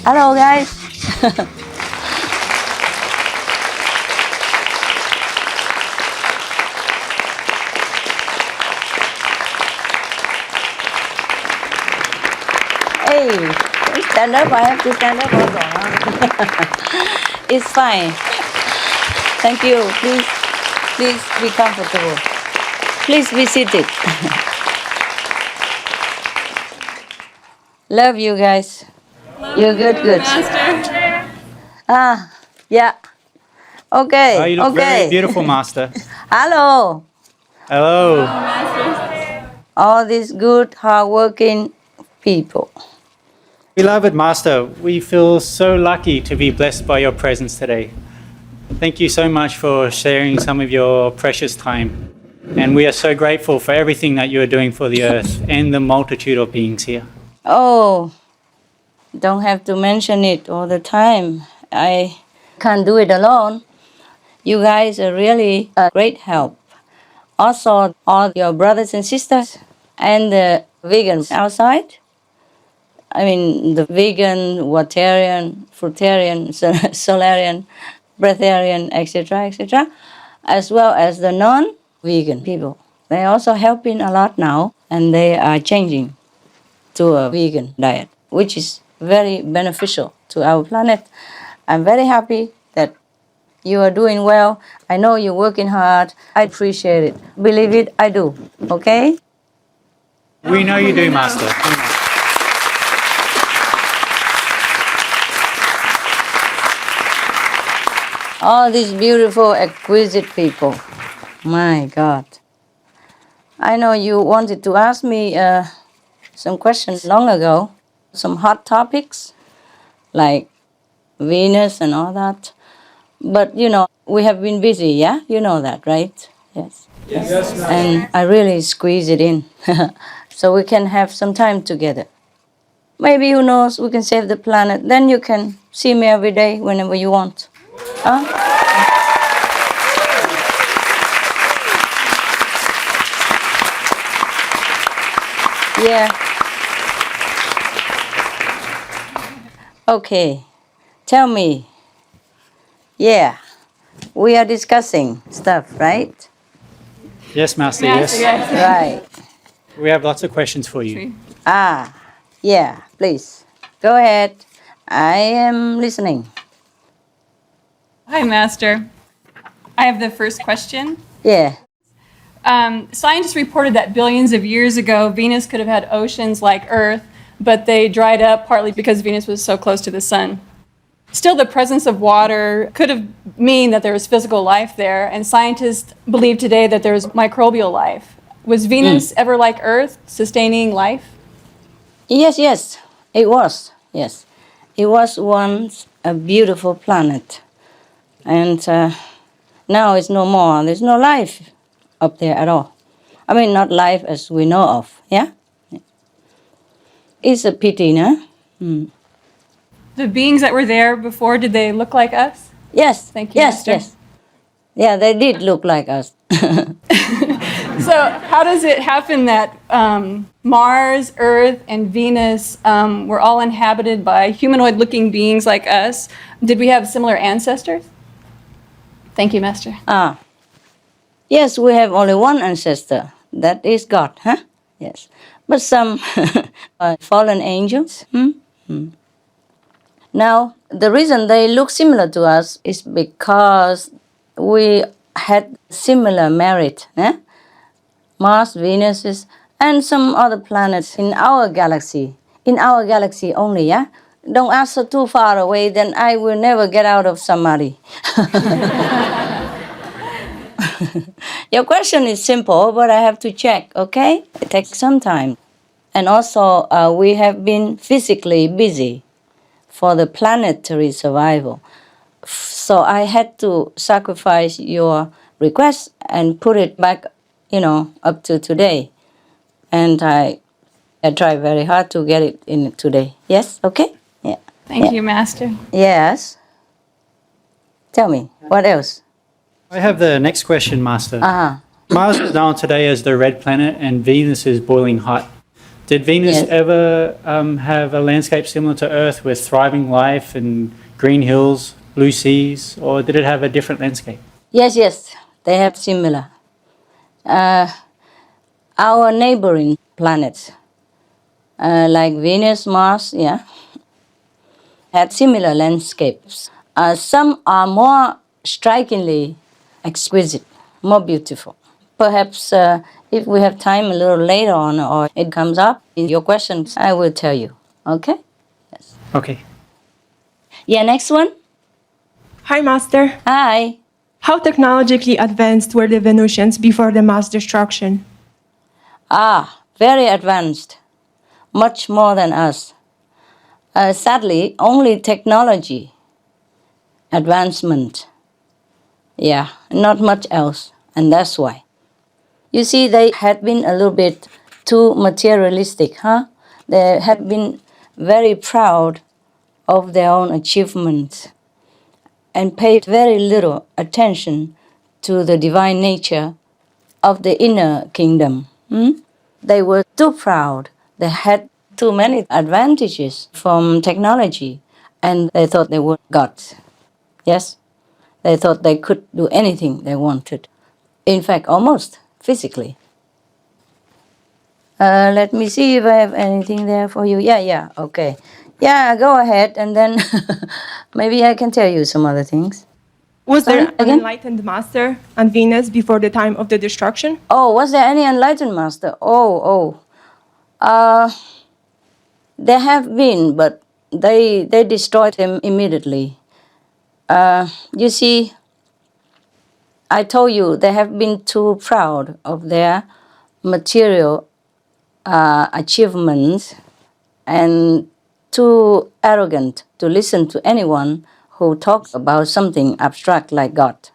Hello, guys. Hey, stand up. I have to stand up also. Huh? It's fine. Thank you. Please be comfortable. Please be seated. Love you guys. You're good. Master. Yeah. Okay. Oh, you look very beautiful, Master. Hello. Hello. All these good, hardworking people. Beloved Master, we feel so lucky to be blessed by your presence today. Thank you so much for sharing some of your precious time. And we are so grateful for everything that you are doing for the earth and the multitude of beings here. Oh, don't have to mention it all the time. I can't do it alone. You guys are really a great help. Also, all your brothers and sisters and the vegans outside. I mean, the vegan, waterian, fruitarian, solarian, breatharian, etc., as well as the non-vegan people. They're also helping a lot now, and they are changing to a vegan diet, which is very beneficial to our planet. I'm very happy that you are doing well. I know you're working hard. I appreciate it. Believe it, I do. Okay? We know you do, Master. All these beautiful, exquisite people. My God. I know you wanted to ask me some questions long ago, some hot topics like Venus and all that. But, we have been busy, yeah? You know that, right? Yes. Yes. And I really squeeze it in so we can have some time together. Maybe, who knows, we can save the planet. Then you can see me every day whenever you want. Huh? Yeah. Okay. Tell me. Yeah. We are discussing stuff, right? Yes, Master, yes. Right. We have lots of questions for you. Yeah, please. Go ahead. I am listening. Hi, Master. I have the first question. Yeah. Scientists reported that billions of years ago, Venus could have had oceans like Earth, but they dried up partly because Venus was so close to the sun. Still, the presence of water could have mean that there was physical life there, and scientists believe today that there's microbial life. Was Venus ever like Earth, sustaining life? Yes, it was. Yes. It was once a beautiful planet. And now it's no more. There's no life up there at all. I mean, not life as we know of, yeah? It's a pity, no? The beings that were there before, did they look like us? Yes. Thank you, Master. Yes. Yeah, they did look like us. So how does it happen that Mars, Earth, and Venus were all inhabited by humanoid-looking beings like us? Did we have similar ancestors? Thank you, Master. Yes, we have only one ancestor. That is God, huh? Yes. But some are fallen angels. Now, the reason they look similar to us is because we had similar merit. Mars, Venus, and some other planets in our galaxy. In our galaxy only, yeah? Don't ask so too far away, then I will never get out of Samadhi. Your question is simple, but I have to check, okay? It takes some time. And also, we have been physically busy for the planetary survival. So I had to sacrifice your request and put it back, up to today. And I try very hard to get it in today. Yes? Okay? Yeah. Thank you, Master. Yes. Tell me, what else? I have the next question, Master. Mars is known today as the red planet and Venus is boiling hot. Did Venus Yes. ever have a landscape similar to Earth with thriving life and green hills, blue seas, or did it have a different landscape? Yes, they have similar. Our neighboring planets, like Venus, Mars, yeah, had similar landscapes. Some are more strikingly exquisite, more beautiful. Perhaps if we have time a little later on or it comes up in your questions, I will tell you. Okay? Yes. Okay. Yeah, next one. Hi, Master. Hi. How technologically advanced were the Venusians before the mass destruction? Very advanced. Much more than us. Sadly, only technology advancement. Yeah, not much else. And that's why. You see, they had been a little bit too materialistic, huh? They had been very proud of their own achievements and paid very little attention to the divine nature of the inner kingdom. They were too proud. They had too many advantages from technology, and they thought they were gods. Yes? They thought they could do anything they wanted. In fact, almost physically. Let me see if I have anything there for you. Yeah, okay. Yeah, go ahead, and then maybe I can tell you some other things. Was Sorry, there an again? enlightened master on Venus before the time of the destruction? Oh, was there any enlightened master? There have been, but they destroyed him immediately. You see, I told you they have been too proud of their material achievements and too arrogant to listen to anyone who talks about something abstract like God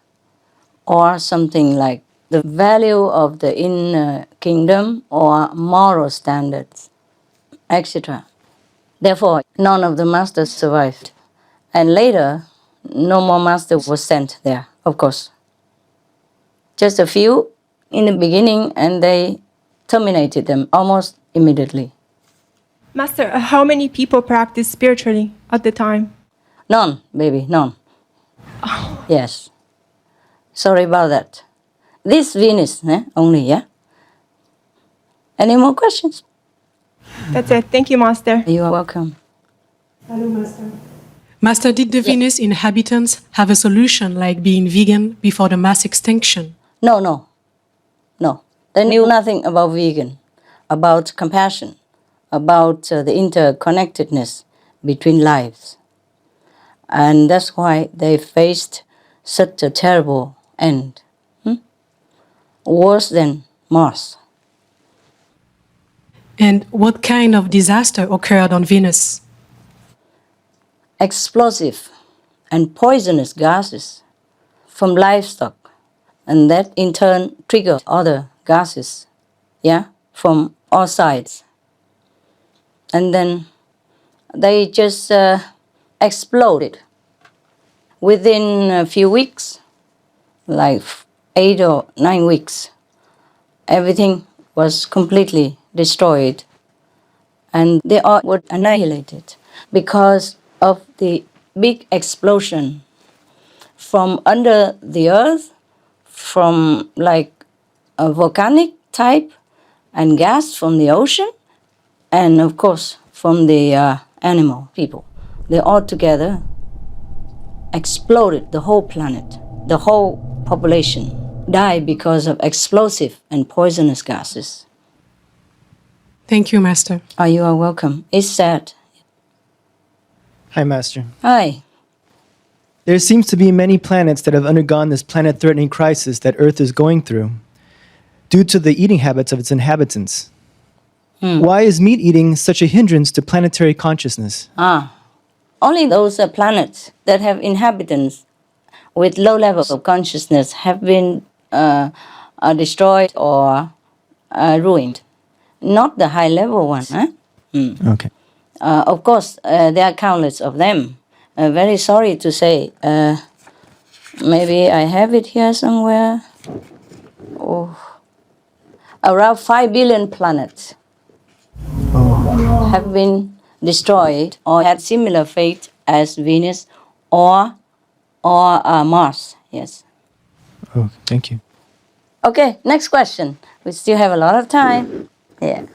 or something like the value of the inner kingdom or moral standards, etc. Therefore, none of the masters survived. And later, no more master was sent there, of course. Just a few in the beginning, and they terminated them almost immediately. Master, how many people practiced spiritually at the time? None, baby, none. Yes. Sorry about that. This Venus, only, yeah? Any more questions? That's it. Thank you, Master. You are welcome. Hello, Master. Master, did the Venus inhabitants have a solution like being vegan before the mass extinction? No. They knew nothing about vegan, about compassion, about the interconnectedness between lives. And that's why they faced such a terrible end. Worse than Mars. And what kind of disaster occurred on Venus? Explosive and poisonous gases from livestock, and that in turn triggered other gases, from all sides. And then they just exploded. Within a few weeks, like 8 or 9 weeks, everything was completely destroyed, and they all were annihilated because of the big explosion from under the earth, from like a volcanic type, and gas from the ocean, and of course from the animal people. They all together exploded the whole planet. The whole population died because of explosive and poisonous gases. Thank you, Master. Oh, you are welcome. It's sad. Hi, Master. Hi. There seems to be many planets that have undergone this planet-threatening crisis that Earth is going through due to the eating habits of its inhabitants. Why is meat eating such a hindrance to planetary consciousness? Only those planets that have inhabitants with low levels of consciousness have been destroyed or ruined. Not the high-level one. Okay. Of course, there are countless of them. Very sorry to say. Maybe I have it here somewhere. Around 5 billion planets. have been destroyed or had similar fate as Venus or Mars. Yes. Oh, thank you. Okay, next question. We still have a lot of time. Yeah.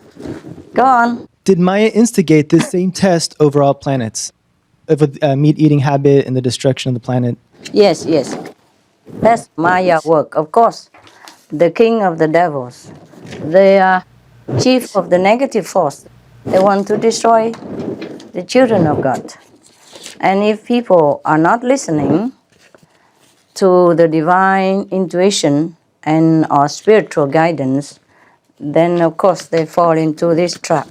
Go on. Did Maya instigate this same test over all planets? Of a meat-eating habit and the destruction of the planet? Yes, yes. That's Maya work, of course. The king of the devils. The chief of the negative force. They want to destroy the children of God. And if people are not listening to the divine intuition and or spiritual guidance, then of course they fall into this trap.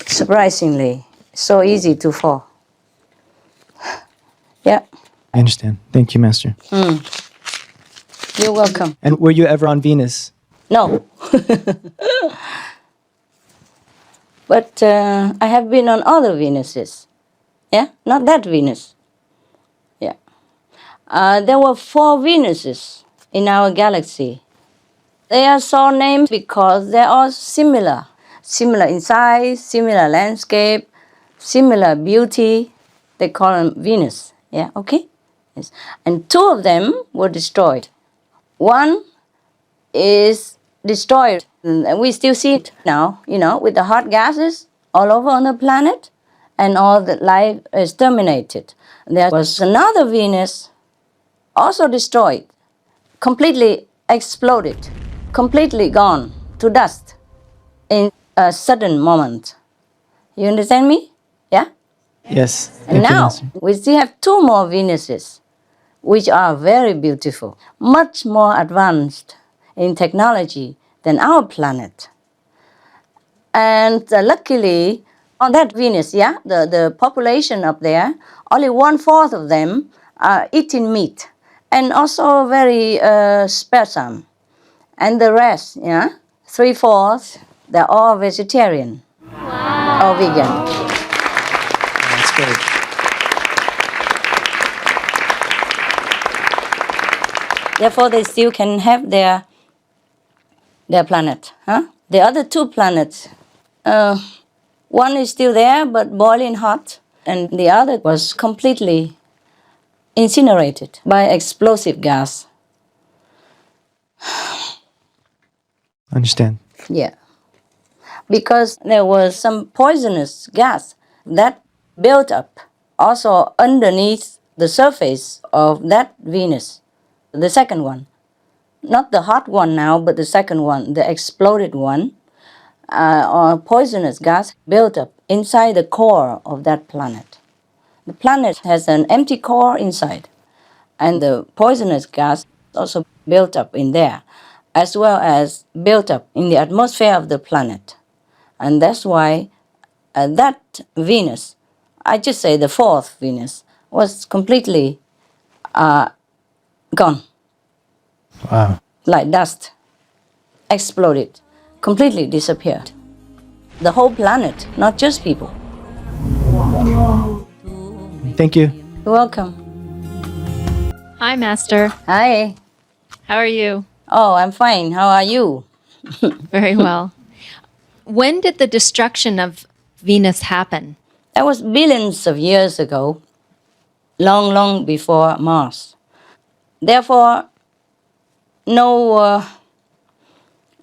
Surprisingly, so easy to fall. Yeah, I understand. Thank you, Master. you're welcome. And were you ever on Venus? No. But I have been on other Venuses. Yeah, not that Venus. Yeah. There were 4 Venuses in our galaxy. They are so named because they are similar. Similar in size, similar landscape, similar beauty. They call them Venus. Yeah, okay? Yes. And 2 of them were destroyed. One is destroyed. And we still see it now, with the hot gases all over on the planet, and all the life is terminated. There was another Venus also destroyed, completely exploded, completely gone to dust in a sudden moment. You understand me? Yeah? Yes. And Thank you, now Master. we still have 2 more Venuses, which are very beautiful, much more advanced in technology than our planet. And luckily, on that Venus, the population up there, only 1/4 of them are eating meat, and also very sparsome. And the rest, 3/4, they're all vegetarian or vegan. That's great. Therefore, they still can have their planet. The other 2 planets, one is still there but boiling hot, and the other was completely incinerated by explosive gas. Understand. Yeah. Because there was some poisonous gas that built up also underneath the surface of that Venus, the second one. Not the hot one now, but the second one, the exploded one, or poisonous gas built up inside the core of that planet. The planet has an empty core inside, and the poisonous gas also built up in there, as well as built up in the atmosphere of the planet. And that's why that Venus, I just say the 4th Venus, was completely gone, Wow. like dust, exploded, completely disappeared. The whole planet, not just people. Thank you. You're welcome. Hi, Master. Hi. How are you? Oh, I'm fine. How are you? Very well. When did the destruction of Venus happen? That was billions of years ago, long, long before Mars. Therefore, no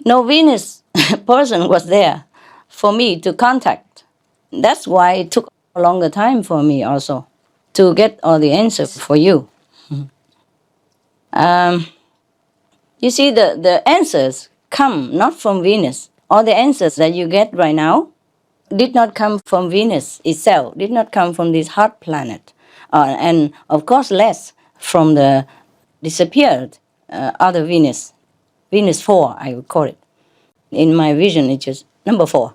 Venus person was there for me to contact. That's why it took a longer time for me also to get all the answers for you. You see, the answers come not from Venus. All the answers that you get right now did not come from Venus itself, did not come from this hot planet. And of course less from the disappeared other Venus. Venus 4, I would call it. In my vision, it's just number 4.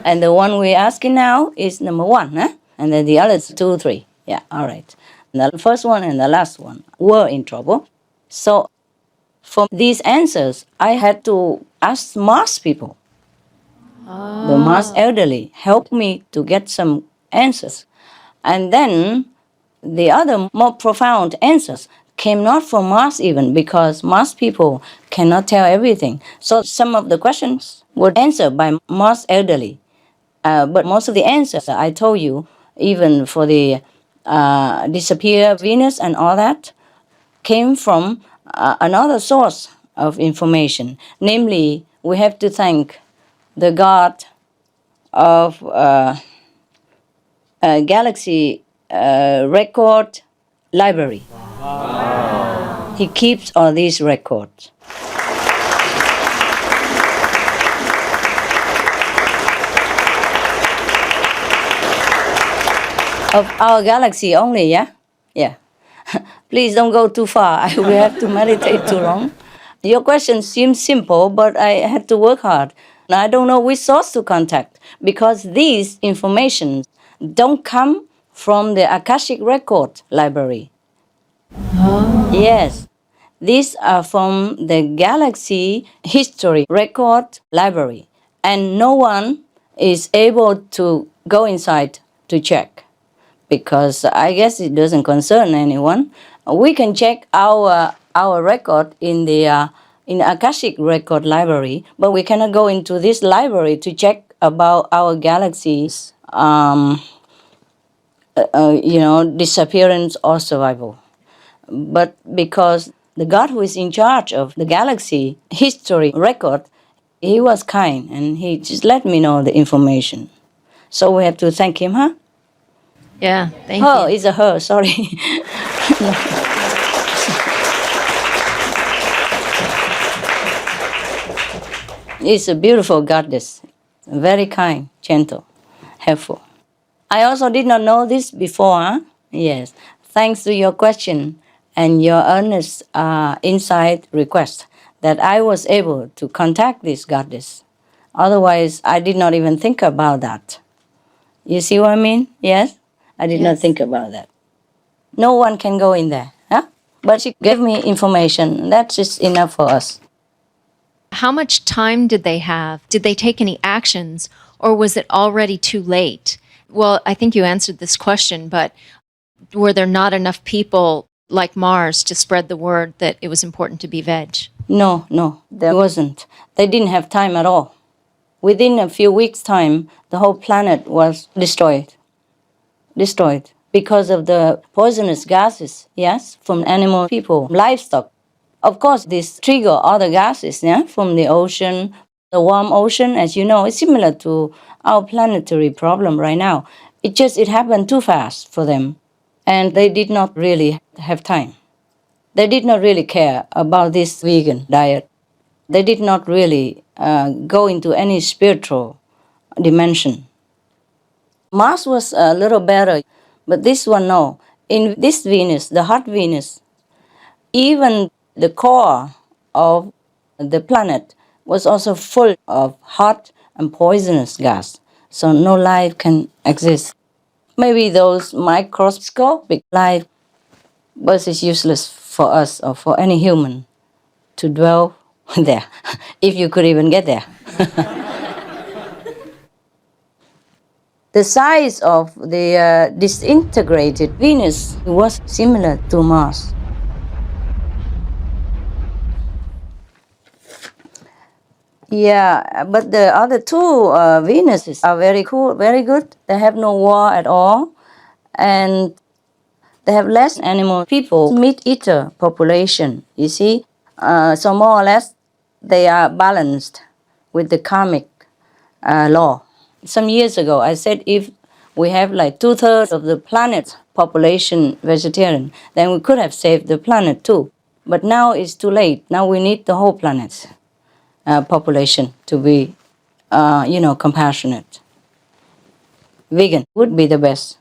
And the one we're asking now is number 1, huh? And then the others 2, 3. Yeah, all right. And the first one and the last one were in trouble. So for these answers, I had to ask Mars people. The Mars elderly helped me to get some answers. And then the other more profound answers came not from Mars even, because Mars people cannot tell everything. So some of the questions were answered by Mars elderly. But most of the answers I told you, even for the disappear Venus and all that, came from another source of information. Namely, we have to thank the God of Galaxy Record Library. Wow. He keeps all these records. Of our galaxy only, yeah? Yeah. Please don't go too far. I will have to meditate too long. Your question seems simple, but I had to work hard. I don't know which source to contact, because these information don't come from the Akashic Record Library. Oh. Yes. These are from the Galaxy History Record Library. And no one is able to go inside to check, because I guess it doesn't concern anyone. We can check our record in the Akashic Record Library, but we cannot go into this library to check about our galaxy's disappearance or survival. But because the God who is in charge of the galaxy history record, he was kind and he just let me know the information. So we have to thank him, huh? Yeah, thank you. Oh, it's a her, sorry. It's a beautiful goddess, very kind, gentle, helpful. I also did not know this before, huh? Yes. Thanks to your question and your earnest insight request that I was able to contact this goddess. Otherwise, I did not even think about that. You see what I mean? Yes? I did not think about that. No one can go in there, huh? But she gave me information. That's just enough for us. How much time did they have? Did they take any actions, or was it already too late? Well, I think you answered this question, but were there not enough people like Mars to spread the word that it was important to be veg? No, there wasn't. They didn't have time at all. Within a few weeks' time, the whole planet was destroyed because of the poisonous gases, yes, from animal, people, livestock. Of course, this trigger other gases, yeah, from the ocean. The warm ocean, as you know, is similar to our planetary problem right now. It happened too fast for them, and they did not really have time. They did not really care about this vegan diet. They did not really go into any spiritual dimension. Mars was a little better, but this one, no. In this Venus, the hot Venus, even the core of the planet was also full of hot and poisonous gas, so no life can exist. Maybe those microscopic life, but it's useless for us or for any human to dwell there, if you could even get there. The size of the disintegrated Venus was similar to Mars. Yeah, but the other two Venuses are very cool, very good. They have no war at all, and they have less animal people, meat-eater population, you see. So more or less, they are balanced with the karmic law. Some years ago, I said if we have like 2/3 of the planet's population vegetarian, then we could have saved the planet too. But now it's too late. Now we need the whole planet's population to be, compassionate. Vegan would be the best.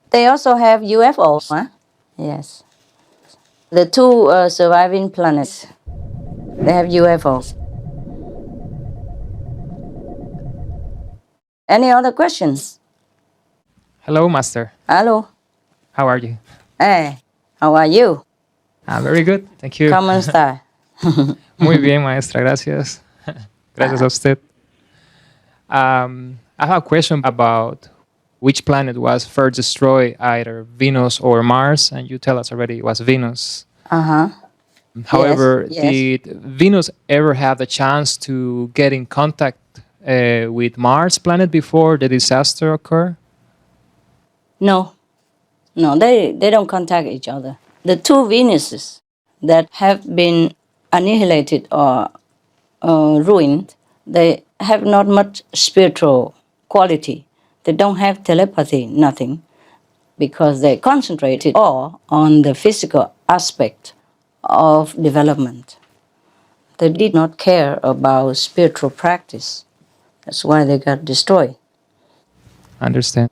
They also have UFOs, huh? Yes. The two surviving planets, they have UFOs. Any other questions? Hello, Master. Hello. How are you? Hey, how are you? I'm very good, thank you. ¿Cómo está? Muy bien, maestra, gracias. Gracias a usted. I have a question about which planet was first destroyed, either Venus or Mars, and you tell us already it was Venus. Uh-huh. However, Yes. did Venus ever have the chance to get in contact with Mars planet before the disaster occurred? No, they don't contact each other. The two Venuses that have been annihilated or ruined, they have not much spiritual quality. They don't have telepathy, nothing, because they concentrated all on the physical aspect of development. They did not care about spiritual practice. That's why they got destroyed. Understand.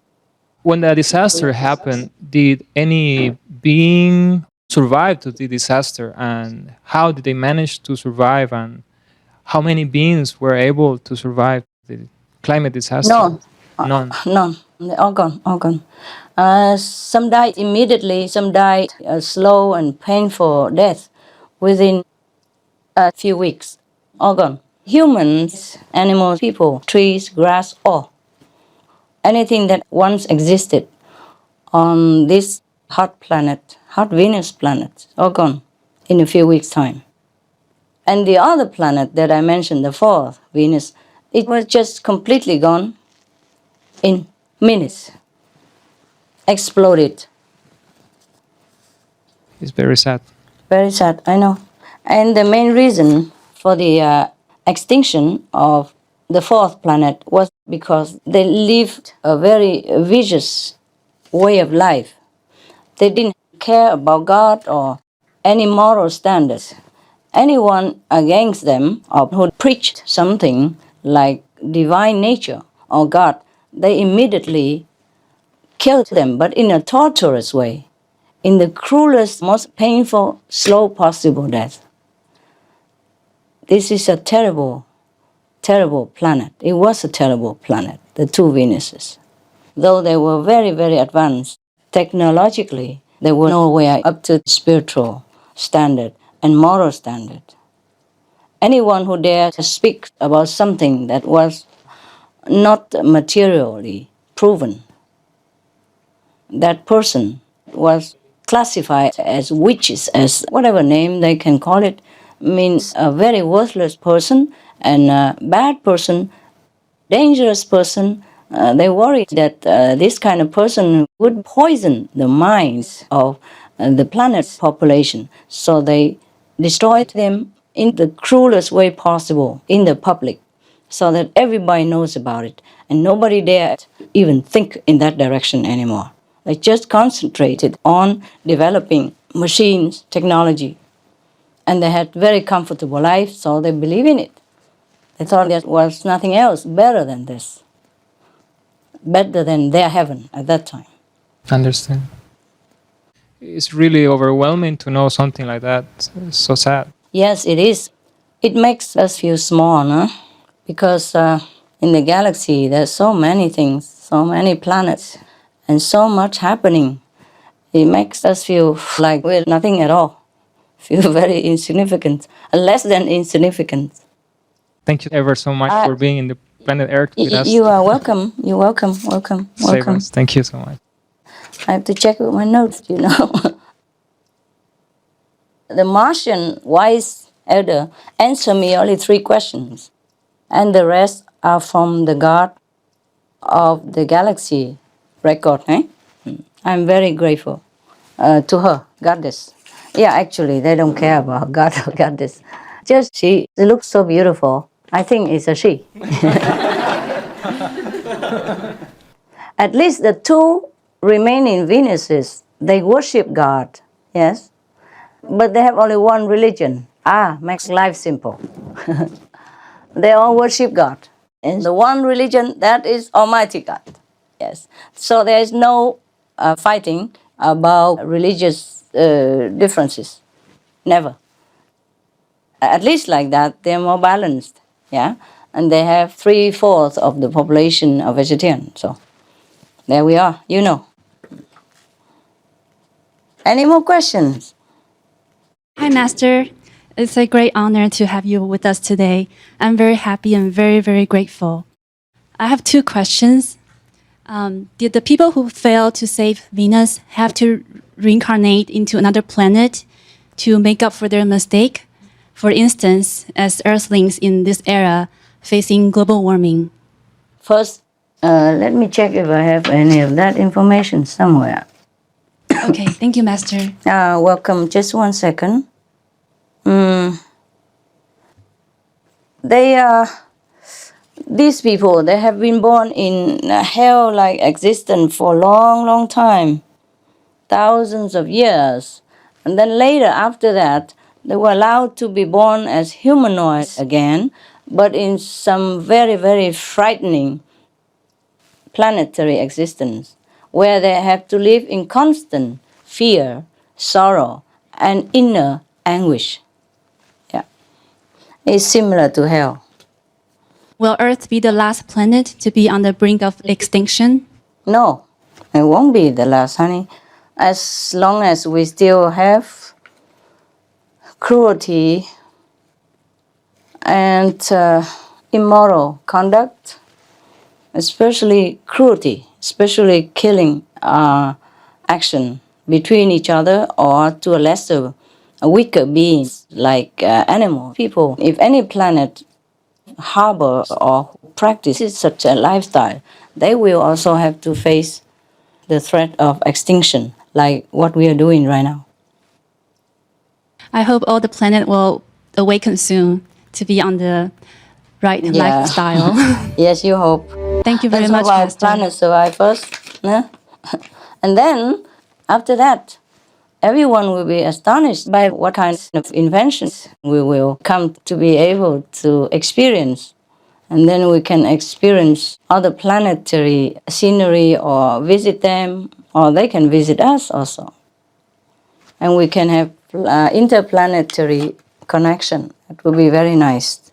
When the disaster happened, did any being survive to the disaster, and how did they manage to survive, and how many beings were able to survive the climate disaster? None. None. None. They're all gone, all gone. Some died immediately, some died a slow and painful death within a few weeks. All gone. Humans, animals, people, trees, grass, all. Anything that once existed on this hot planet, hot Venus planet, all gone in a few weeks' time. And the other planet that I mentioned, the fourth, Venus, it was just completely gone in minutes. Exploded. It's very sad. Very sad, I know. And the main reason for the extinction of the fourth planet was because they lived a very vicious way of life. They didn't care about God or any moral standards. Anyone against them or who preached something like divine nature or God, they immediately killed them, but in a torturous way, in the cruelest, most painful, slow possible death. This is a terrible, terrible planet. It was a terrible planet, the two Venuses. Though they were very, very advanced technologically, they were nowhere up to spiritual standard and moral standard. Anyone who dared to speak about something that was not materially proven, that person was classified as witches, as whatever name they can call it, means a very worthless person and a bad person, dangerous person. They worried that this kind of person would poison the minds of the planet's population. So they destroyed them in the cruelest way possible in the public so that everybody knows about it. And nobody dared even think in that direction anymore. They just concentrated on developing machines, technology. And they had very comfortable life, so they believe in it. They thought there was nothing else better than this. Better than their heaven at that time. Understand. It's really overwhelming to know something like that. It's so sad. Yes, it is. It makes us feel small, no? Because in the galaxy, there's so many things, so many planets, and so much happening. It makes us feel like we're nothing at all. Feel very insignificant, less than insignificant. Thank you ever so much for being in the planet Earth with us. You are welcome. You're welcome. Welcome. Save Welcome. us. Thank you so much. I have to check with my notes, you know. The Martian wise elder answered me only 3 questions, and the rest are from the God of the galaxy record. I'm very grateful to her, goddess. Yeah, actually, they don't care about God or goddess. Just she looks so beautiful. I think it's a she. At least the 2 remaining Venuses, they worship God, yes? But they have only one religion. Makes life simple. They all worship God. And the one religion, that is Almighty God, yes? So there is no fighting about religious differences. Never. At least like that, they're more balanced, yeah? And they have 3/4 of the population of vegetarian, so there we are, you know. Any more questions? Hi, Master. It's a great honor to have you with us today. I'm very happy and very, very grateful. I have 2 questions. Did the people who failed to save Venus have to reincarnate into another planet to make up for their mistake? For instance, as Earthlings in this era facing global warming. First, let me check if I have any of that information somewhere. Okay, thank you, Master. Welcome. Just 1 second. These people, they have been born in a hell-like existence for a long, long time, thousands of years. And then later, after that, they were allowed to be born as humanoids again, but in some very, very frightening planetary existence, where they have to live in constant fear, sorrow, and inner anguish. Yeah, it's similar to hell. Will Earth be the last planet to be on the brink of extinction? No, it won't be the last, honey. As long as we still have cruelty and immoral conduct, especially cruelty, especially killing action between each other or to a weaker beings like animals, people. If any planet harbor or practices such a lifestyle, they will also have to face the threat of extinction, like what we are doing right now. I hope all the planet will awaken soon to be on the right lifestyle. Yes, you hope. Thank you very Let's much, hope our Master. planet survive first. Yeah? And then, after that, everyone will be astonished by what kind of inventions we will come to be able to experience. And then we can experience other planetary scenery or visit them, or they can visit us also. And we can have interplanetary connection. It will be very nice.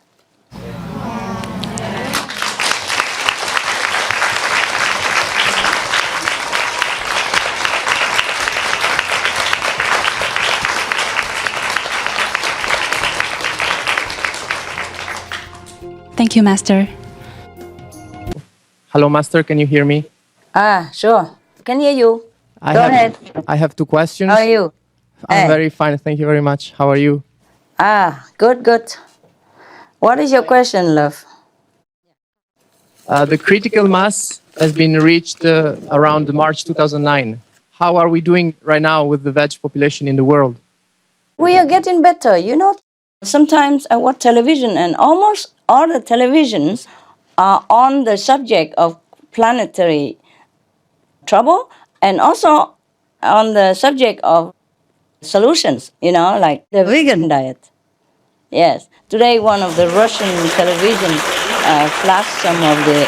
Thank you, Master. Hello, Master. Can you hear me? Sure. Can hear you. Go ahead. I have two questions. How are you? I'm very fine. Thank you very much. How are you? Good, good. What is your question, love? The critical mass has been reached around March 2009. How are we doing right now with the veg population in the world? We are getting better. You know, sometimes I watch television and almost all the televisions are on the subject of planetary trouble and also on the subject of solutions, you know, like the vegan diet. Yes. Today, one of the Russian television flashed some of the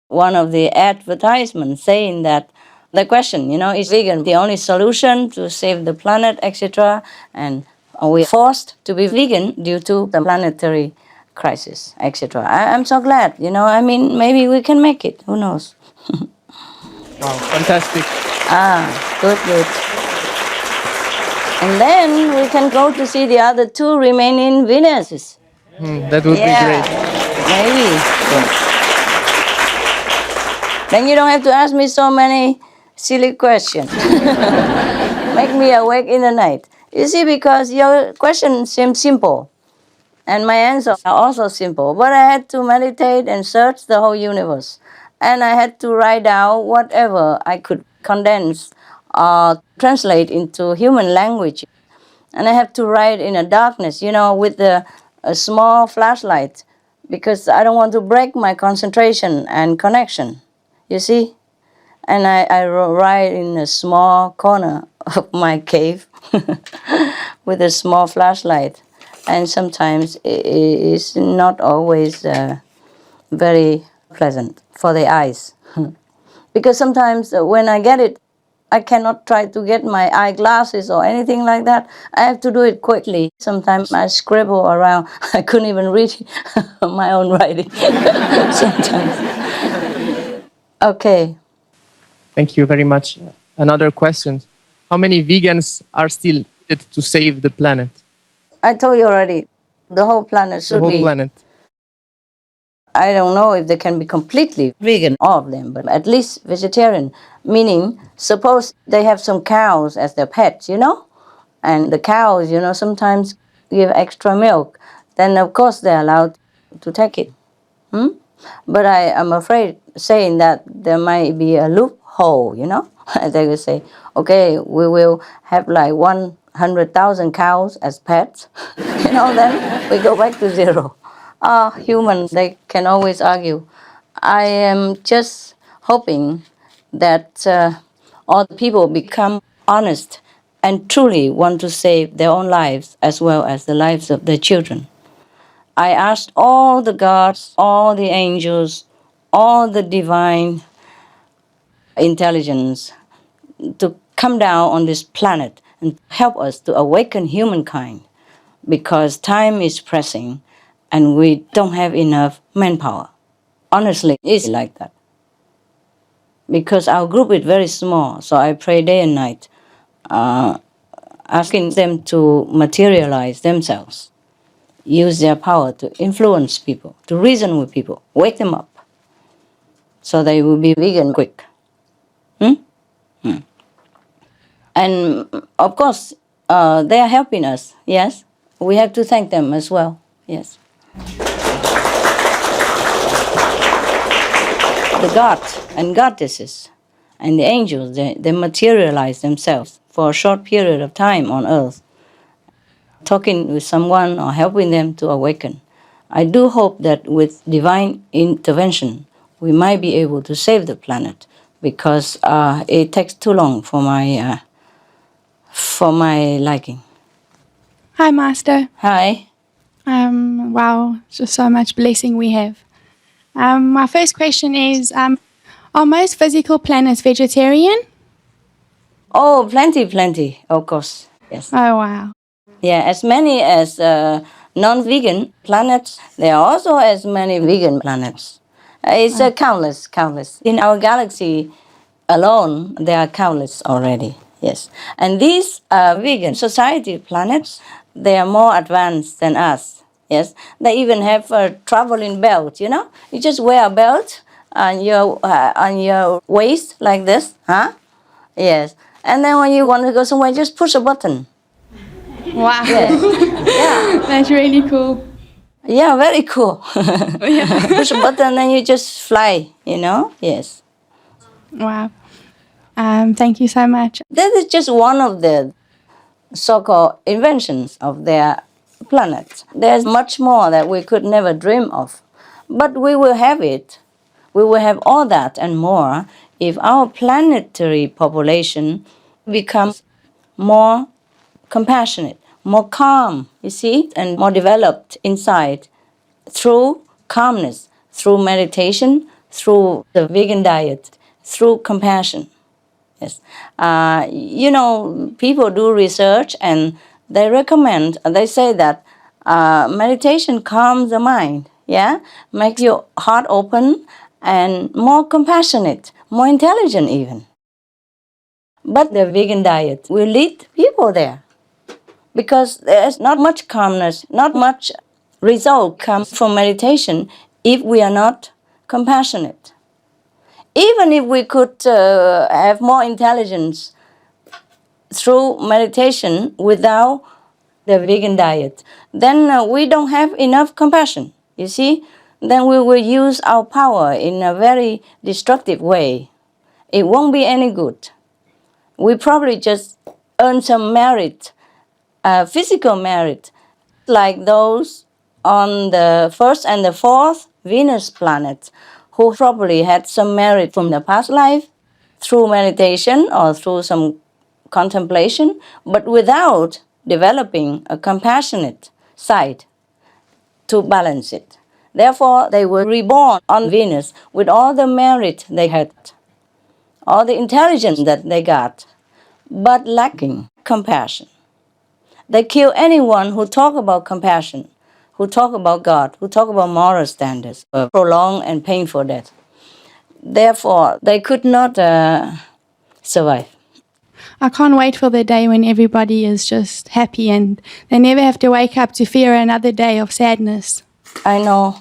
one of the advertisements saying that the question, you know, is vegan the only solution to save the planet, etc.? And are we forced to be vegan due to the planetary crisis, etc.? I'm so glad, you know, I mean, maybe we can make it. Who knows? Wow, fantastic. Good, good. And then we can go to see the other two remaining Venuses. That would be great. Maybe. Then you don't have to ask me so many silly questions. Make me awake in the night. You see, because your question seems simple, and my answers are also simple, but I had to meditate and search the whole universe. And I had to write down whatever I could condense or translate into human language. And I have to write in a darkness, you know, with a small flashlight, because I don't want to break my concentration and connection, you see? And I write in a small corner of my cave with a small flashlight. And sometimes it's not always very pleasant for the eyes. Because sometimes when I get it, I cannot try to get my eyeglasses or anything like that. I have to do it quickly. Sometimes I scribble around. I couldn't even read my own writing sometimes. Okay. Thank you very much. Another question. How many vegans are still needed to save the planet? I told you already, the whole planet should be. The whole planet. I don't know if they can be completely vegan, all of them, but at least vegetarian, meaning suppose they have some cows as their pets, and the cows, sometimes give extra milk, then of course they're allowed to take it. But I am afraid saying that there might be a loophole, They will say, okay, we will have like 100,000 cows as pets, then we go back to zero. Humans, they can always argue. I am just hoping that all the people become honest and truly want to save their own lives as well as the lives of their children. I asked all the gods, all the angels, all the divine intelligence to come down on this planet and help us to awaken humankind, because time is pressing and we don't have enough manpower. Honestly, it's like that. Because our group is very small, so I pray day and night, asking them to materialize themselves, use their power to influence people, to reason with people, wake them up, so they will be vegan quick. And of course, they are helping us, yes. We have to thank them as well, yes. The gods and goddesses and the angels, they materialize themselves for a short period of time on earth, talking with someone or helping them to awaken. I do hope that with divine intervention, we might be able to save the planet, because it takes too long for my liking. Hi, Master. Hi. Wow, just so much blessing we have. My first question is, are most physical planets vegetarian? Oh, plenty, of course, yes. Oh, wow. Yeah, as many as non-vegan planets, there are also as many vegan planets. It's countless. In our galaxy alone, there are countless already, yes. And these vegan society planets, they are more advanced than us, yes. They even have a traveling belt, You just wear a belt on your waist like this, Yes. And then when you want to go somewhere, just push a button. Wow. Yes. Yeah. That's really cool. Yeah, very cool. Push a button and you just fly, Yes. Wow. Thank you so much. That is just one of the so-called inventions of their planet. There's much more that we could never dream of. But we will have it. We will have all that and more if our planetary population becomes more compassionate, more calm, and more developed inside through calmness, through meditation, through the vegan diet, through compassion. Yes. People do research and they say that meditation calms the mind, makes your heart open and more compassionate, more intelligent even. But the vegan diet will lead people there, because there's not much calmness, not much result comes from meditation if we are not compassionate. Even if we could have more intelligence through meditation without the vegan diet, then we don't have enough compassion, Then we will use our power in a very destructive way. It won't be any good. We probably just earn some merit, physical merit, like those on the first and the fourth Venus planet, who probably had some merit from the past life through meditation or through some contemplation, but without developing a compassionate side to balance it. Therefore, they were reborn on Venus with all the merit they had, all the intelligence that they got, but lacking compassion. They kill anyone who talk about compassion, who talk about God, who talk about moral standards, a prolonged and painful death. Therefore, they could not survive. I can't wait for the day when everybody is just happy and they never have to wake up to fear another day of sadness. I know.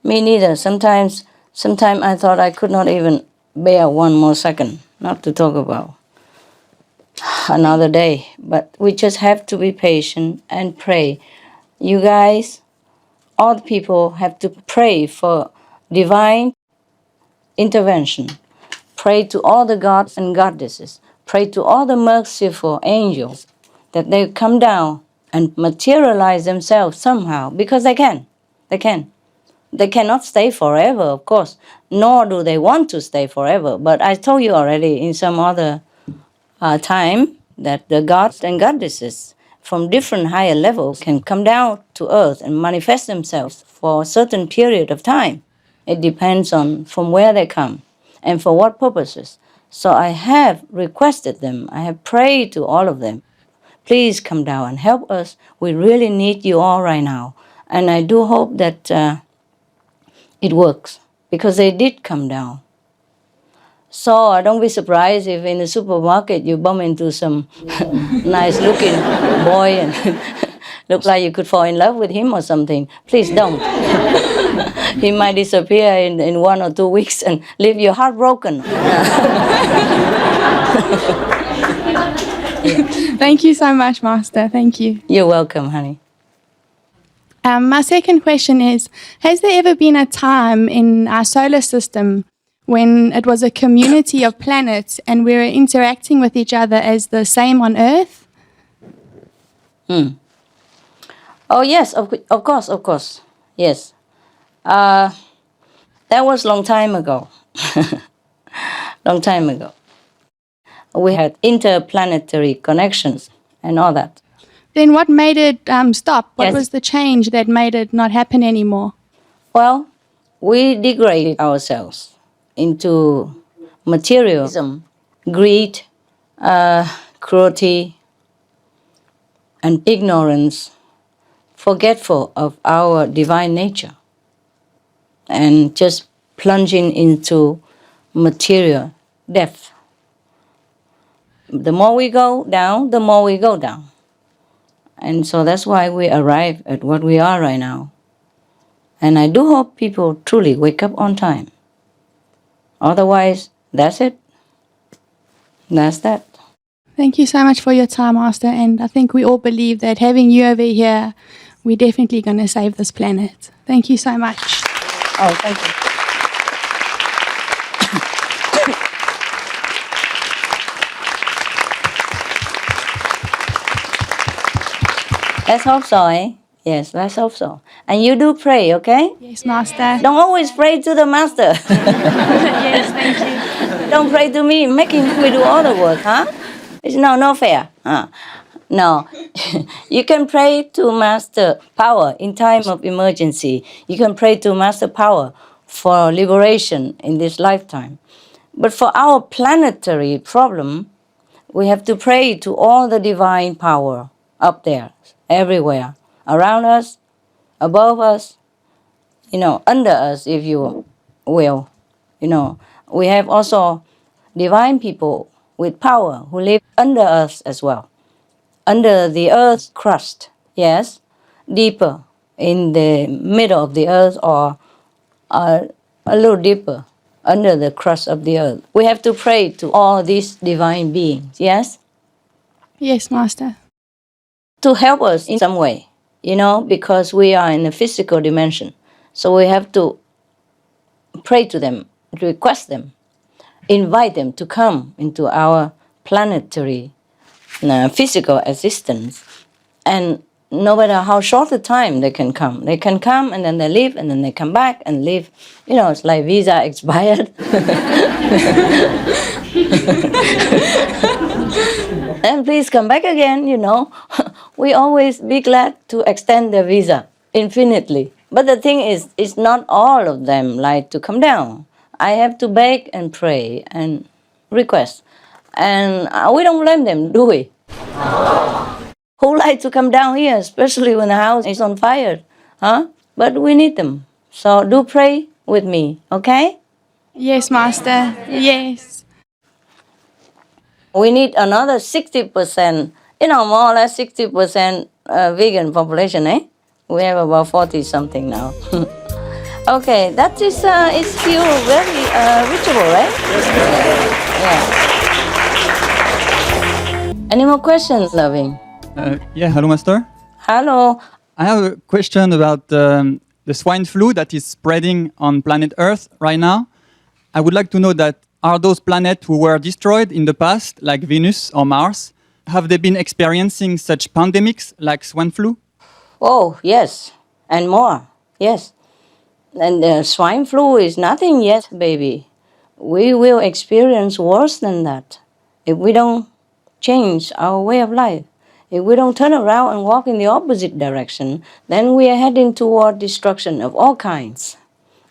Me neither. Sometimes I thought I could not even bear one more second, not to talk about another day. But we just have to be patient and pray. You guys, all the people have to pray for divine intervention. Pray to all the gods and goddesses. Pray to all the merciful angels that they come down and materialize themselves somehow, because they can. They can. They cannot stay forever, of course, nor do they want to stay forever. But I told you already in some other time that the gods and goddesses from different higher levels can come down to earth and manifest themselves for a certain period of time. It depends on from where they come and for what purposes. So I have requested them. I have prayed to all of them. Please come down and help us. We really need you all right now. And I do hope that it works, because they did come down. So don't be surprised if in the supermarket you bump into some nice looking boy and looks like you could fall in love with him or something. Please don't. He might disappear in 1 or 2 weeks and leave you heartbroken. Thank you so much, Master. Thank you. You're welcome, honey. My second question is, has there ever been a time in our solar system when it was a community of planets and we were interacting with each other as the same on Earth? Oh, yes, of course. Yes. That was long time ago. Long time ago. We had interplanetary connections and all that. Then what made it stop? What Yes. was the change that made it not happen anymore? Well, we degraded ourselves into materialism, greed, cruelty, and ignorance, forgetful of our divine nature, and just plunging into material death. The more we go down, the more we go down. And so that's why we arrive at what we are right now. And I do hope people truly wake up on time. Otherwise, that's it. That's that. Thank you so much for your time, Master. And I think we all believe that having you over here, we're definitely going to save this planet. Thank you so much. Oh, thank you. Let's hope so, eh? Yes, let's hope so. And you do pray, okay? Yes, Master. Don't always pray to the Master. Yes, thank you. Don't pray to me, making me do all the work, huh? It's no fair. No. You can pray to Master Power in time of emergency. You can pray to Master Power for liberation in this lifetime. But for our planetary problem, we have to pray to all the divine power up there, everywhere, around us, above us, under us, if you will. We have also divine people with power who live under us as well, under the earth's crust, yes, deeper in the middle of the earth, or a little deeper under the crust of the earth. We have to pray to all these divine beings, yes? Yes, Master. To help us in some way, because we are in a physical dimension. So we have to pray to them, request them, invite them to come into our planetary physical existence. And no matter how short the time they can come and then they leave, and then they come back and leave. It's like visa expired. And please come back again, We always be glad to extend the visa infinitely. But the thing is, it's not all of them like to come down. I have to beg and pray and request. And we don't blame them, do we? Who like to come down here, especially when the house is on fire, huh? But we need them. So do pray with me, okay? Yes, Master. Yes. We need another 60%, more or less 60% vegan population, eh? We have about 40 something now. Okay, that is feel very reachable, right? Yeah. Any more questions, Loving? Yeah, hello, Master. Hello. I have a question about the swine flu that is spreading on planet Earth right now. I would like to know that are those planets who were destroyed in the past, like Venus or Mars, have they been experiencing such pandemics like swine flu? Oh, yes, and more, yes. And the swine flu is nothing yet, baby. We will experience worse than that if we don't change our way of life. If we don't turn around and walk in the opposite direction, then we are heading toward destruction of all kinds.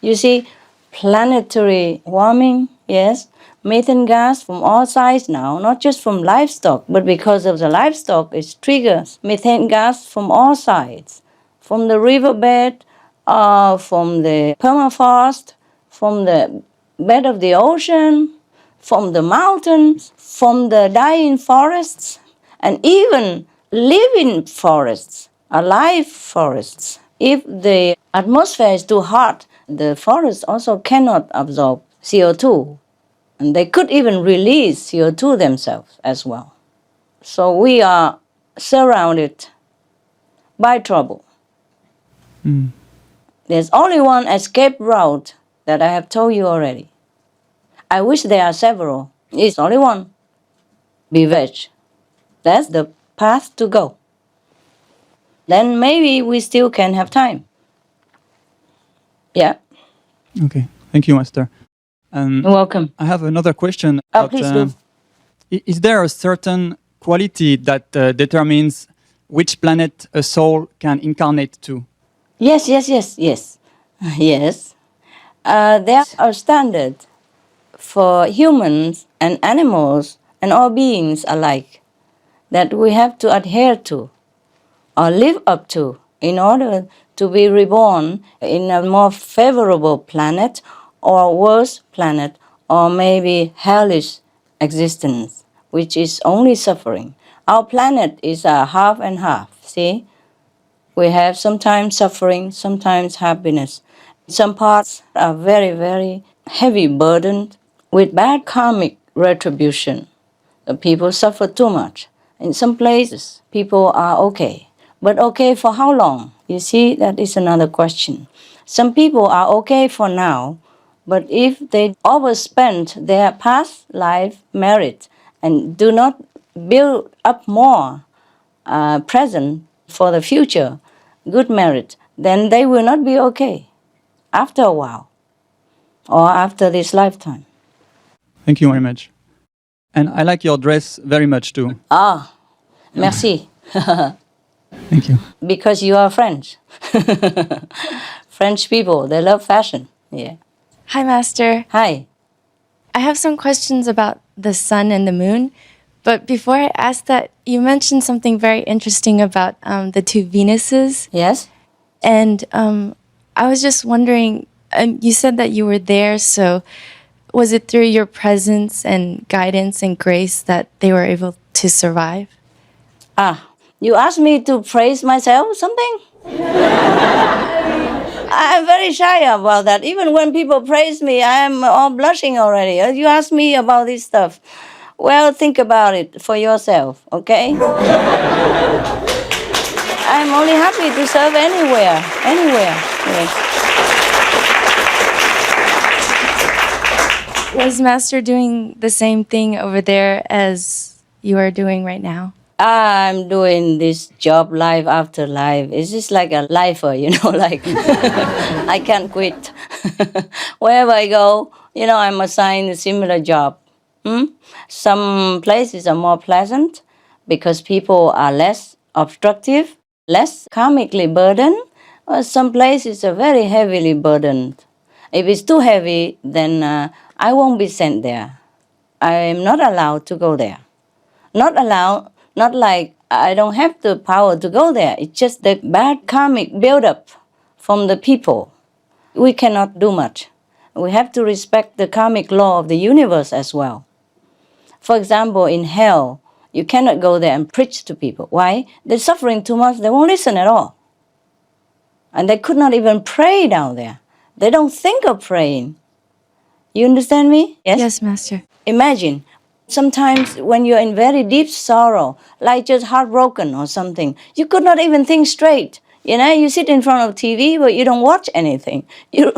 You see, planetary warming, yes, methane gas from all sides now, not just from livestock, but because of the livestock, it triggers methane gas from all sides, from the riverbed, from the permafrost, from the bed of the ocean, from the mountains, from the dying forests, and even living forests, alive forests. If the atmosphere is too hot, the forests also cannot absorb CO2. And they could even release CO2 themselves as well. So we are surrounded by trouble. There's only one escape route that I have told you already. I wish there are several. It's only one. Be veg. That's the path to go. Then maybe we still can have time. Yeah. Okay, thank you, Master. You're welcome. I have another question. Please do. Is there a certain quality that determines which planet a soul can incarnate to? Yes. Yes. There are standards for humans and animals and all beings alike that we have to adhere to or live up to in order to be reborn in a more favorable planet or worse planet or maybe hellish existence, which is only suffering. Our planet is a half and half, see? We have sometimes suffering, sometimes happiness. Some parts are very, very heavy burdened with bad karmic retribution. The people suffer too much. In some places, people are okay. But okay for how long? You see, that is another question. Some people are okay for now, but if they overspend their past life merit and do not build up more present for the future good merit, then they will not be okay after a while or after this lifetime. Thank you very much. And I like your dress very much too. Ah, merci. Thank you. Because you are French. French people, they love fashion. Yeah. Hi, Master. Hi. I have some questions about the sun and the moon. But before I ask that, you mentioned something very interesting about the two Venuses. Yes. And I was just wondering, you said that you were there, so was it through your presence and guidance and grace that they were able to survive? You asked me to praise myself something? I'm very shy about that. Even when people praise me, I am all blushing already. You ask me about this stuff. Well, think about it for yourself, okay? I'm only happy to serve anywhere. Yes. Was Master doing the same thing over there as you are doing right now? I'm doing this job life after life. It's just like a lifer, like I can't quit. Wherever I go, I'm assigned a similar job. Some places are more pleasant because people are less obstructive, less karmically burdened. Some places are very heavily burdened. If it's too heavy, then I won't be sent there. I am not allowed to go there. Not allowed, not like I don't have the power to go there. It's just the bad karmic buildup from the people. We cannot do much. We have to respect the karmic law of the universe as well. For example, in hell, you cannot go there and preach to people. Why? They're suffering too much. They won't listen at all. And they could not even pray down there They don't think of praying. You understand me? Yes? Yes, Master. Imagine, sometimes when you're in very deep sorrow, like just heartbroken or something, you could not even think straight. You sit in front of TV, but you don't watch anything. You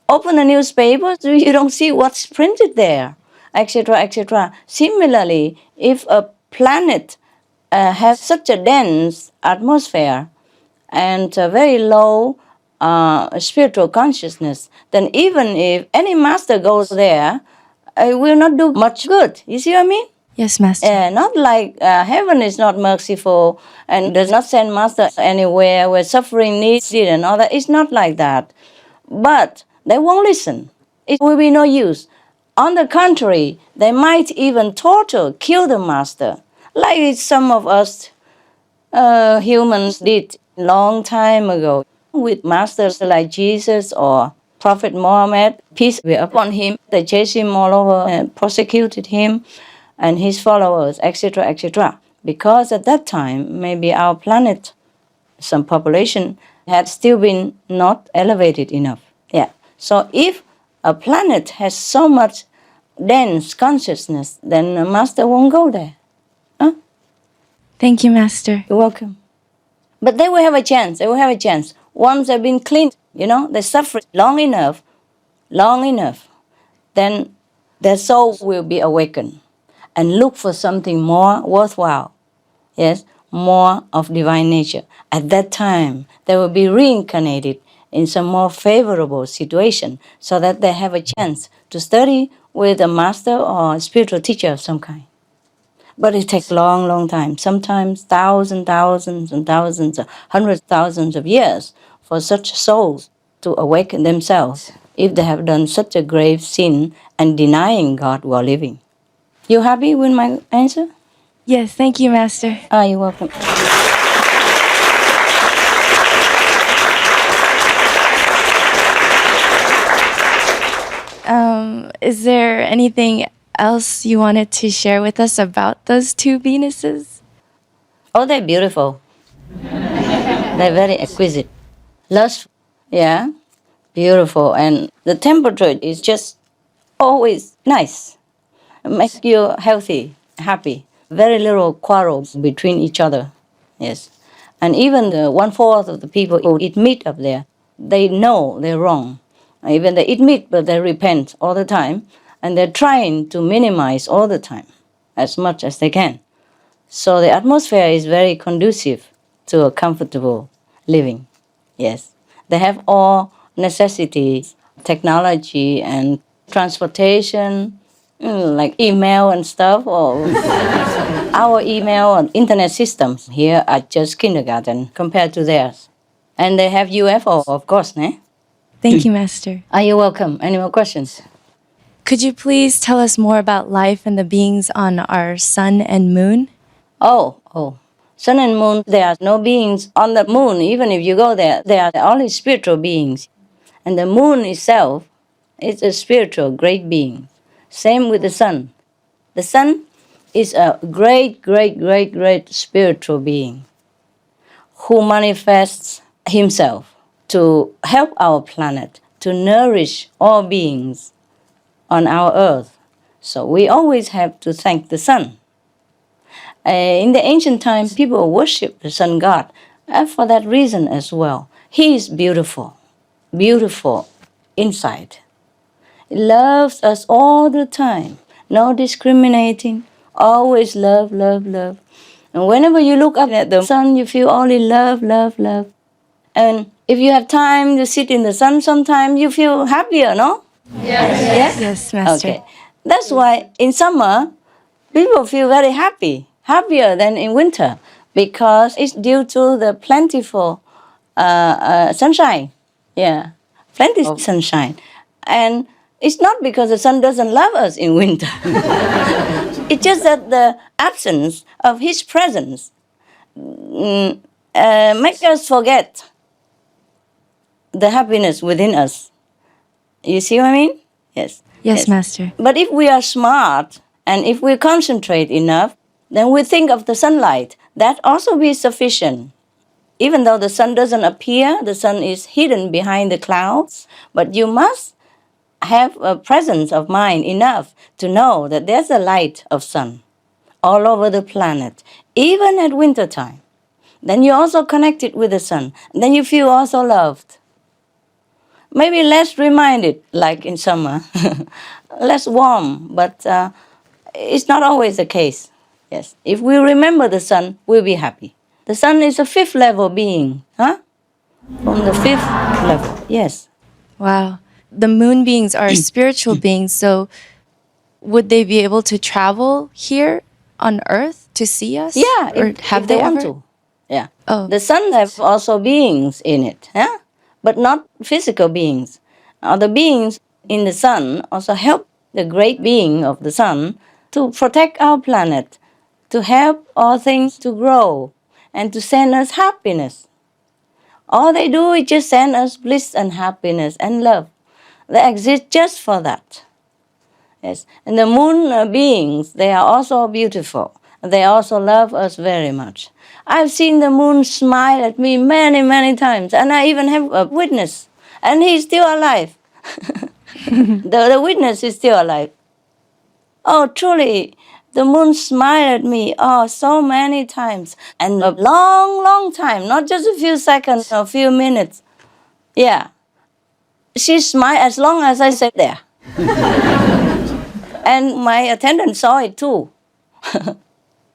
open a newspaper, so you don't see what's printed there, etc., etc. Similarly, if a planet has such a dense atmosphere and a very low spiritual consciousness, then even if any master goes there, it will not do much good. You see what I mean? Yes, Master. Not like heaven is not merciful and does not send master anywhere where suffering needed and all that. It's not like that. But they won't listen. It will be no use. On the contrary, they might even torture, kill the master, like some of us humans did long time ago with masters like Jesus or Prophet Muhammad, peace be upon him. They chased him all over and persecuted him and his followers, etc., etc. Because at that time, maybe our planet, some population, had still been not elevated enough. Yeah. So if a planet has so much dense consciousness, then a master won't go there. Huh? Thank you, Master. You're welcome. But they will have a chance. They will have a chance. Once they've been cleaned, they suffer long enough, then their soul will be awakened and look for something more worthwhile. Yes, more of divine nature. At that time, they will be reincarnated in some more favorable situation so that they have a chance to study with a master or a spiritual teacher of some kind. But it takes long, long time, sometimes thousands and thousands, hundreds of thousands of years for such souls to awaken themselves if they have done such a grave sin and denying God while living. You happy with my answer? Yes, thank you, Master. You're welcome. Is there anything else you wanted to share with us about those two Venuses? Oh, they're beautiful. They're very exquisite. Lustful, yeah, beautiful. And the temperature is just always nice. It makes you healthy, happy. Very little quarrels between each other, yes. And even the 1/4 of the people who eat meat up there, they know they're wrong. Even they eat meat, but they repent all the time. And they're trying to minimize all the time, as much as they can. So the atmosphere is very conducive to a comfortable living, yes. They have all necessities, technology and transportation, like email and stuff, or our email and internet systems here are just kindergarten compared to theirs. And they have UFO, of course, ne? Thank you, Master. You're welcome. Any more questions? Could you please tell us more about life and the beings on our sun and moon? Oh. Sun and moon, there are no beings on the moon. Even if you go there, they are only spiritual beings. And the moon itself is a spiritual great being. Same with the sun. The sun is a great spiritual being who manifests himself to help our planet, to nourish all beings on our earth. So we always have to thank the sun. In the ancient times, people worship the sun god for that reason as well. He is beautiful inside. He loves us all the time, no discriminating, always love. And whenever you look up at the sun, you feel only love. And if you have time to sit in the sun sometime, you feel happier, no? Yes. Yes, Master. Okay. That's why in summer, people feel very happy, happier than in winter, because it's due to the plentiful sunshine. Yeah, plenty of sunshine. And it's not because the sun doesn't love us in winter. It's just that the absence of his presence makes us forget the happiness within us. You see what I mean? Yes. Yes, Master. But if we are smart and if we concentrate enough, then we think of the sunlight. That also be sufficient. Even though the sun doesn't appear, the sun is hidden behind the clouds, but you must have a presence of mind enough to know that there's a light of sun all over the planet, even at winter time. Then you're also connected with the sun. Then you feel also loved. Maybe less reminded, like in summer, less warm, but it's not always the case. Yes, if we remember the sun, we'll be happy. The sun is a fifth level being, huh? From the fifth level, yes. Wow. The moon beings are spiritual beings, so would they be able to travel here on Earth to see us? Yeah, or if they want to. Yeah. Oh. The sun have also beings in it, huh? But not physical beings. The beings in the sun also help the great being of the sun to protect our planet, to help all things to grow, and to send us happiness. All they do is just send us bliss and happiness and love. They exist just for that. Yes. And the moon beings, they are also beautiful. They also love us very much. I've seen the moon smile at me many, many times, and I even have a witness, and he's still alive. the witness is still alive. Oh, truly, the moon smiled at me, so many times, and a long, long time, not just a few seconds or a few minutes. Yeah. She smiled as long as I sat there. And my attendant saw it too.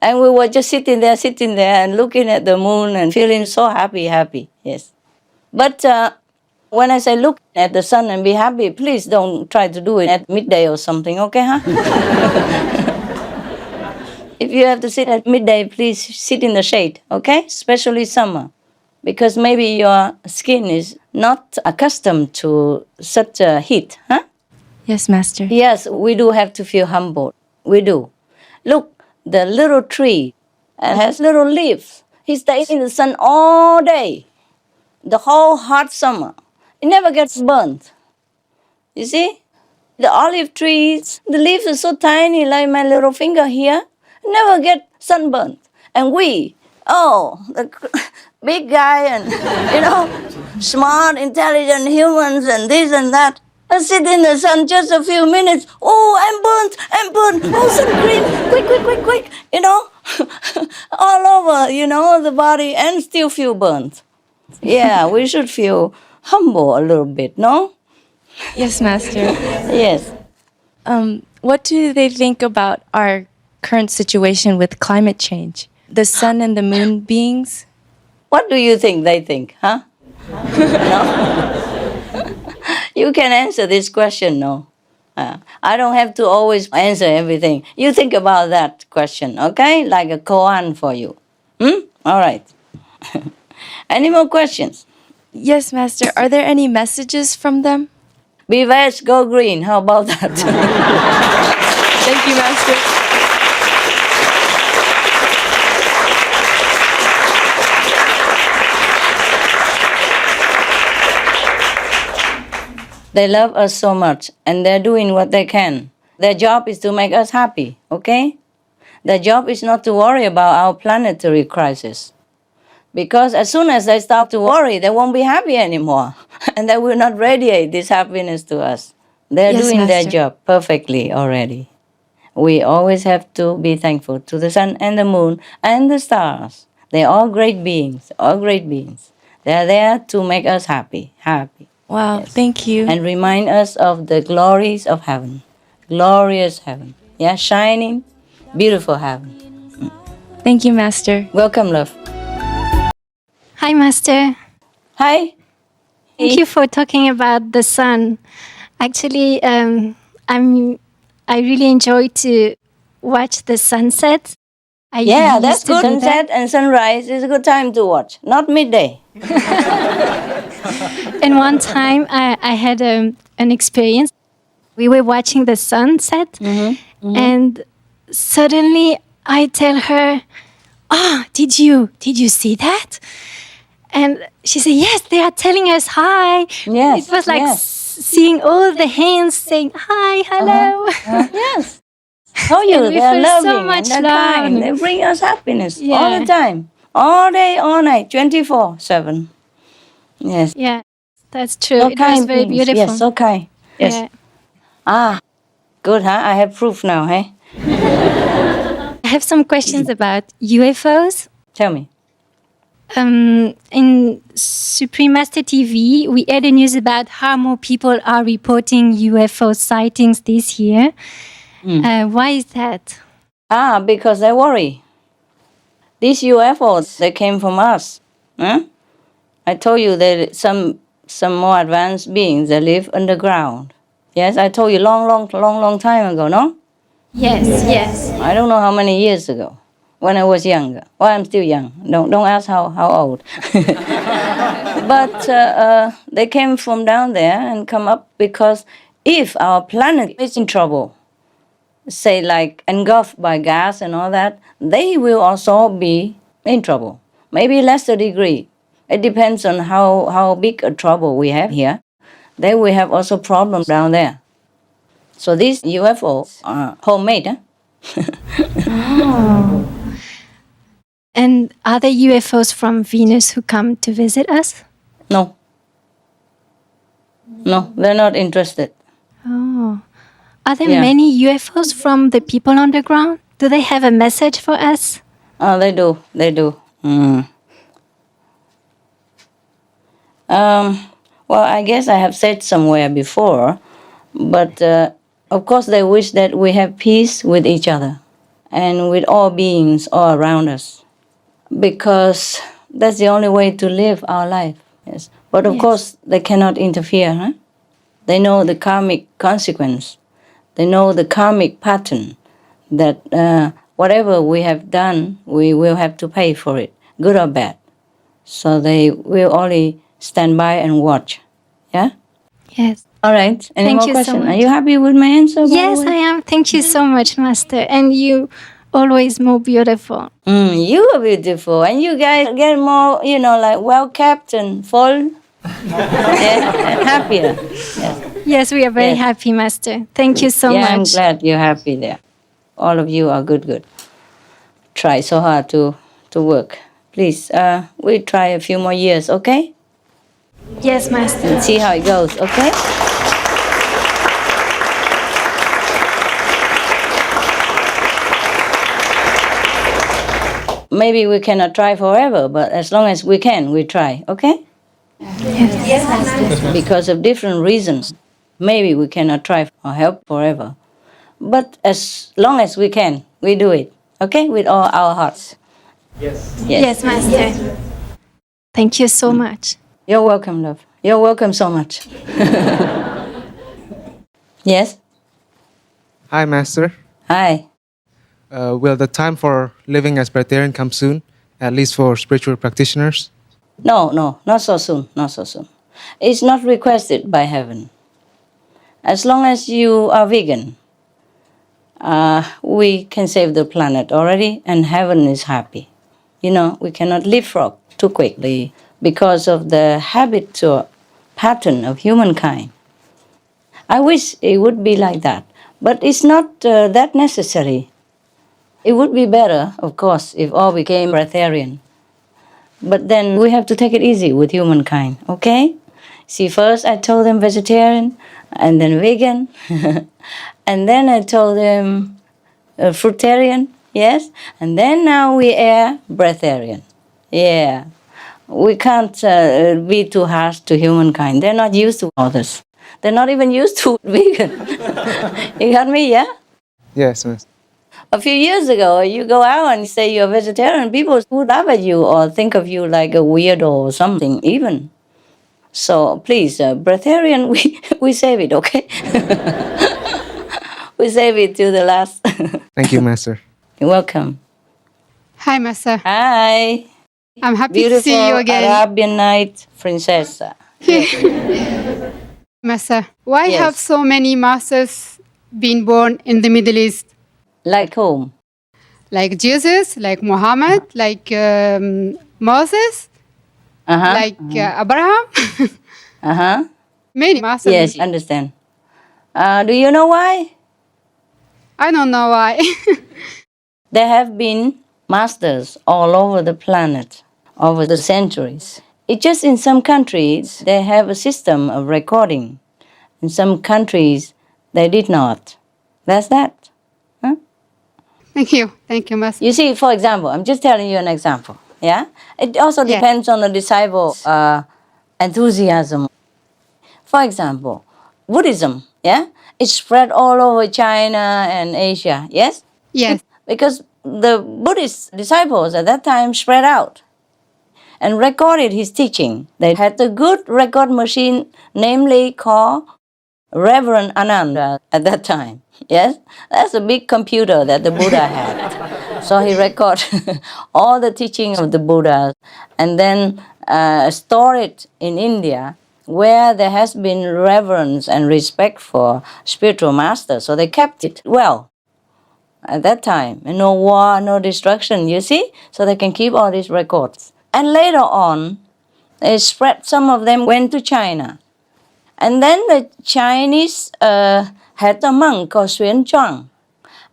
And we were just sitting there and looking at the moon and feeling so happy, yes. But when I say look at the sun and be happy, please don't try to do it at midday or something, okay, huh? If you have to sit at midday, please sit in the shade, okay? Especially summer, because maybe your skin is not accustomed to such a heat, huh? Yes, Master. Yes, we do have to feel humble. We do. Look, the little tree has little leaves. He stays in the sun all day, the whole hot summer. It never gets burnt. You see? The olive trees, the leaves are so tiny, like my little finger here, never get sunburned. And we, the big guy and, smart, intelligent humans and this and that, I sit in the sun just a few minutes. Oh, I'm burnt. Oh, sun cream. Quick. All over, the body, and still feel burnt. Yeah, we should feel humble a little bit, no? Yes, Master. Yes. What do they think about our current situation with climate change? The sun and the moon beings? What do you think they think, huh? No? You can answer this question, no? I don't have to always answer everything. You think about that question, okay? Like a koan for you. All right. Any more questions? Yes, Master. Are there any messages from them? Be veg, go green. How about that? Thank you, Master. They love us so much, and they're doing what they can. Their job is to make us happy, okay? Their job is not to worry about our planetary crisis. Because as soon as they start to worry, they won't be happy anymore. And they will not radiate this happiness to us. They're doing their job perfectly already. We always have to be thankful to the sun and the moon and the stars. They're all great beings, They're there to make us happy. Wow, thank you. And remind us of the glories of heaven. Glorious heaven. Yeah, shining, beautiful heaven. Thank you, Master. Welcome, love. Hi, Master. Hi. Thank you for talking about the sun. Actually, I really enjoy to watch the sunset. That's good. Sunset and sunrise is a good time to watch, not midday. And one time I had an experience. We were watching the sunset, and suddenly I tell her, did you see that? And she said, yes, they are telling us hi. Yes, it was like seeing all the hands saying hi, hello. Yes. Told you, we they're feel loving so much and they're kind. love. They bring us happiness all the time. All day, all night, 24/7. Yes. Yeah, that's true. So It was kind very beings. beautiful. Yes, so kind. Yes. Yeah. Ah, good, huh? I have proof now, hey? I have some questions about UFOs. Tell me. In Supreme Master TV, we had the news about how more people are reporting UFO sightings this year. Why is that? Because they worry. These UFOs, they came from us. Huh? I told you that some more advanced beings that live underground. Yes, I told you long time ago, no? Yes. I don't know how many years ago, when I was younger. Well, I'm still young. Don't ask how old. But they came from down there and come up because if our planet is in trouble, say like engulfed by gas and all that, they will also be in trouble. Maybe lesser degree. It depends on how big a trouble we have here. They will have also problems down there. So these UFOs are homemade, huh? And are there UFOs from Venus who come to visit us? No, they're not interested. Oh. Are there Yeah. many UFOs from the people underground? Do they have a message for us? They do. Well, I guess I have said somewhere before, but of course they wish that we have peace with each other and with all beings all around us, because that's the only way to live our life. Yes, but of course they cannot interfere. Huh? They know the karmic consequence. They know the karmic pattern that whatever we have done, we will have to pay for it, good or bad. So they will only stand by and watch. Yeah? Yes. All right. Any Thank more you so questions? much. Are you happy with my answer? Yes, I am. Thank you so much, Master. And you always more beautiful. You are beautiful. And you guys get more, like well-kept and full. Yeah, and happier. Yes. Yes, we are very happy, Master. Thank you so much. I'm glad you're happy there. All of you are good. Try so hard to work. Please, we try a few more years, okay? Yes, Master. And see how it goes, okay? Maybe we cannot try forever, but as long as we can, we try, okay? Yes, Master. Because of different reasons. Maybe we cannot try or help forever. But as long as we can, we do it, okay? With all our hearts. Yes, Master. Thank you so much. You're welcome, love. You're welcome so much. Yes? Hi, Master. Hi. Will the time for living as breatharian come soon, at least for spiritual practitioners? No, not so soon, It's not requested by heaven. As long as you are vegan, we can save the planet already, and heaven is happy. We cannot leapfrog too quickly because of the habit or pattern of humankind. I wish it would be like that, but it's not that necessary. It would be better, of course, if all became breatharian. But then we have to take it easy with humankind, okay? See, first I told them vegetarian, and then vegan, and then I told them fruitarian, yes? And then now we are breatharian. Yeah. We can't be too harsh to humankind. They're not used to all this. They're not even used to vegan. You got me, yeah? Yes, Master. A few years ago, you go out and say you're vegetarian, people would laugh at you or think of you like a weirdo or something even. So please, breatharian, we save it, okay? We save it to the last. Thank you, Master. You're welcome. Hi, Master. Hi. I'm happy Beautiful to see you again. Arabian Night Princess. Master, why Yes. have so many masters been born in the Middle East? Like whom? Like Jesus, like Muhammad, like Moses, like Abraham. Many masters. Yes, understand. Do you know why? I don't know why. There have been masters all over the planet over the centuries. It's just in some countries they have a system of recording. In some countries they did not. That's that. Huh? Thank you, Master. You see, for example, I'm just telling you an example. Yeah, it also depends on the disciple enthusiasm. For example, Buddhism. Yeah, it's spread all over China and Asia. Yes. Yes. Because the Buddhist disciples at that time spread out and recorded his teaching. They had a good record machine, namely called Reverend Ananda at that time. Yes, that's a big computer that the Buddha had. So he recorded all the teaching of the Buddha and then stored it in India, where there has been reverence and respect for spiritual masters. So they kept it well at that time. And no war, no destruction, you see? So they can keep all these records. And later on, they spread, some of them went to China. And then the Chinese had a monk called Xuan Zhuang.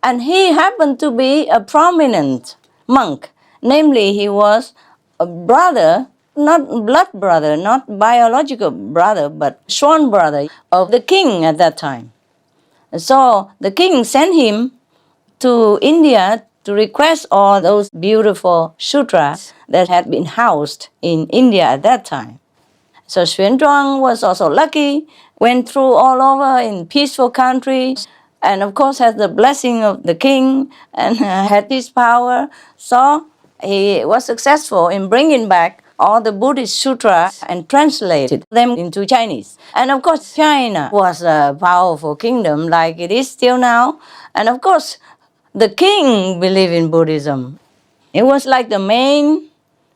And he happened to be a prominent monk. Namely, he was a brother, not blood brother, not biological brother, but sworn brother of the king at that time. So the king sent him to India to request all those beautiful sutras that had been housed in India at that time. So Xuan Zhuang was also lucky, went through all over in peaceful countries, and of course had the blessing of the king and had his power. So he was successful in bringing back all the Buddhist sutras and translated them into Chinese. And of course China was a powerful kingdom like it is still now. And of course the king believed in Buddhism. It was like the main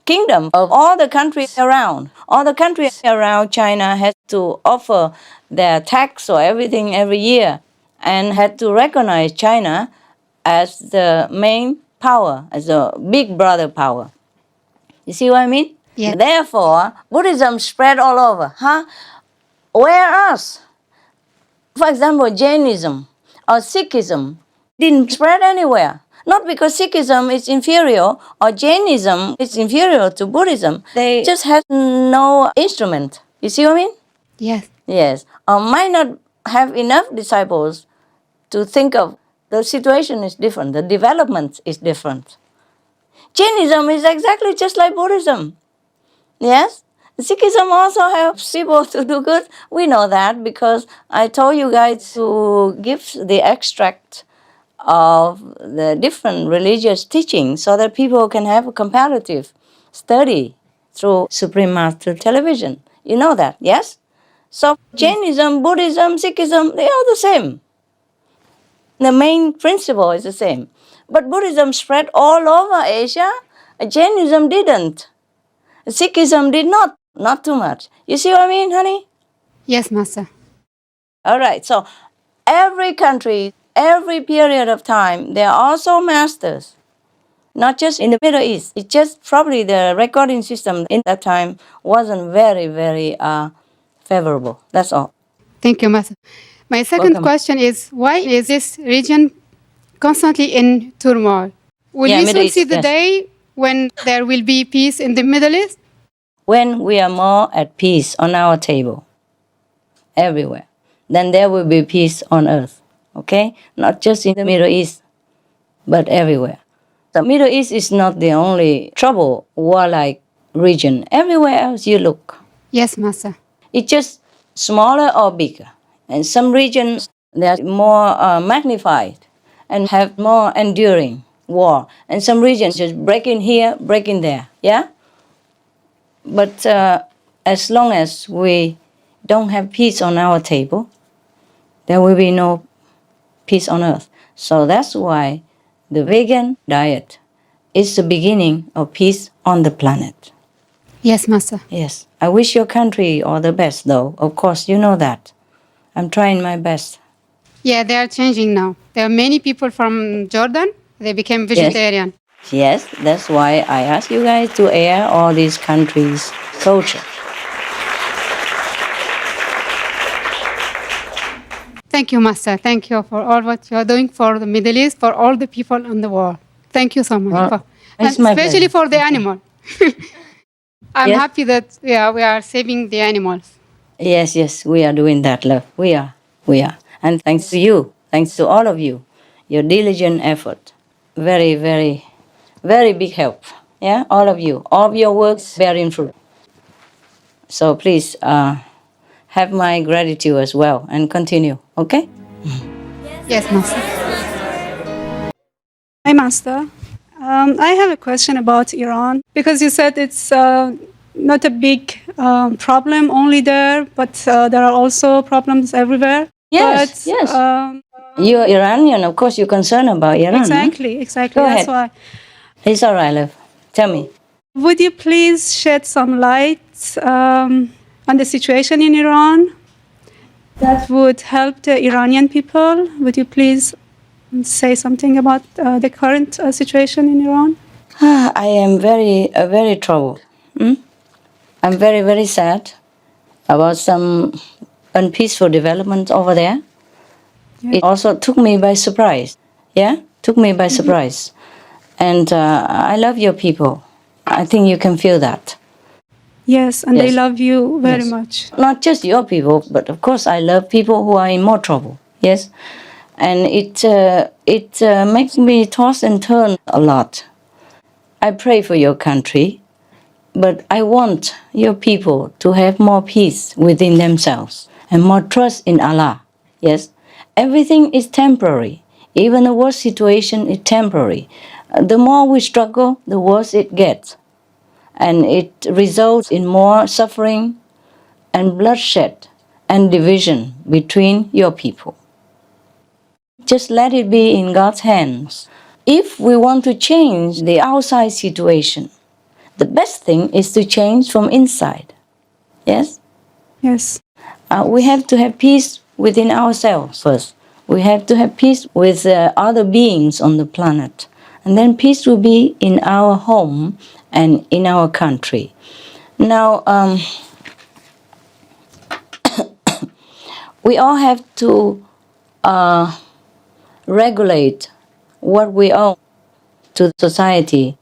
kingdom of all the countries around. All the countries around China had to offer their tax or everything every year and had to recognize China as the main power, as a big brother power. You see what I mean? Yes. Therefore, Buddhism spread all over. Whereas, for example, Jainism or Sikhism didn't spread anywhere. Not because Sikhism is inferior or Jainism is inferior to Buddhism. They just had no instrument. You see what I mean? Yes. Yes. Or might not have enough disciples to think of. The situation is different. The development is different. Jainism is exactly just like Buddhism. Yes? Sikhism also helps people to do good. We know that because I told you guys to give the extract of the different religious teachings so that people can have a comparative study through Supreme Master Television. You know that, yes? So Jainism, Buddhism, Sikhism, they are the same. The main principle is the same. But Buddhism spread all over Asia. Jainism didn't. Sikhism did not too much. You see what I mean, honey? Yes, Master. All right, so every country, every period of time, there are also masters. Not just in the Middle East. It's just probably the recording system in that time wasn't very, very favorable. That's all. Thank you, Master. My second question is, why is this region constantly in turmoil? Will we soon see the day when there will be peace in the Middle East? When we are more at peace on our table, everywhere, then there will be peace on earth. Okay? Not just in the Middle East, but everywhere. The Middle East is not the only trouble, warlike region. Everywhere else you look. Yes, Master. It's just smaller or bigger. And some regions, they are more magnified and have more enduring war. And some regions just break in here, break in there. Yeah? But as long as we don't have peace on our table, there will be no peace on earth. So that's why the vegan diet is the beginning of peace on the planet. Yes, Master. Yes. I wish your country all the best, though. Of course, you know that. I'm trying my best. Yeah, they are changing now. There are many people from Jordan. They became vegetarian. Yes, that's why I ask you guys to air all these countries' culture. Thank you, Master. Thank you for all what you are doing for the Middle East, for all the people in the world. Thank you so much. It's and my especially pleasure. for the animal. I'm Yes? happy that we are saving the animals. Yes, yes, we are doing that, love. We are. And thanks to you, thanks to all of you, your diligent effort. Very, very, very big help. Yeah, all of you. All of your works bearing fruit. So please have my gratitude as well and continue, okay? Yes, Master. Hi, Master. I have a question about Iran because you said it's not a big problem only there, but there are also problems everywhere. Yes, but, yes. You're Iranian, of course you're concerned about Iran. Exactly, exactly. Go That's ahead. why. It's all right, love. Tell me. Would you please shed some light on the situation in Iran that would help the Iranian people? Would you please say something about the current situation in Iran? I am very troubled. I'm very, very sad about some unpeaceful developments over there. Yeah. It also took me by surprise. Yeah, took me by surprise. And I love your people. I think you can feel that. Yes, and they Yes. love you very Yes. much. Not just your people, but of course I love people who are in more trouble. Yes, and it makes me toss and turn a lot. I pray for your country, but I want your people to have more peace within themselves and more trust in Allah. Yes, everything is temporary. Even the worst situation is temporary. The more we struggle, the worse it gets. And it results in more suffering and bloodshed and division between your people. Just let it be in God's hands. If we want to change the outside situation, the best thing is to change from inside. Yes? Yes. We have to have peace within ourselves first. We have to have peace with other beings on the planet. And then peace will be in our home and in our country. Now, we all have to regulate what we owe to society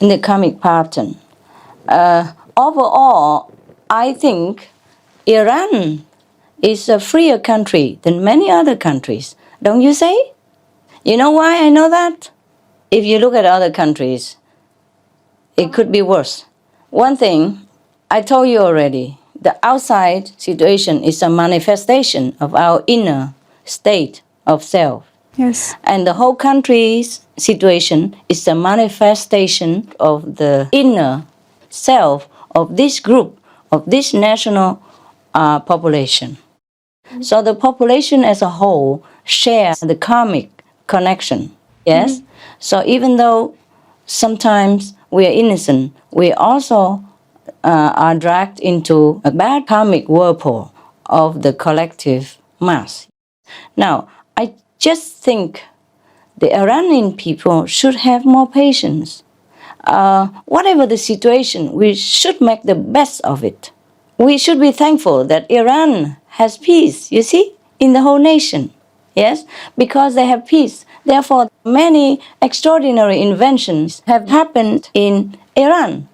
in the karmic pattern. Overall, I think Iran is a freer country than many other countries. Don't you say? You know why I know that? If you look at other countries, it could be worse. One thing, I told you already, the outside situation is a manifestation of our inner state of self. Yes. And the whole country's situation is a manifestation of the inner self of this group, of this national population. So the population as a whole shares the karmic connection. Yes? So even though sometimes we are innocent, we also are dragged into a bad karmic whirlpool of the collective mass. Now, I just think the Iranian people should have more patience. Whatever the situation, we should make the best of it. We should be thankful that Iran has peace, you see, in the whole nation. Yes? Because they have peace. Therefore, many extraordinary inventions have happened in Iran.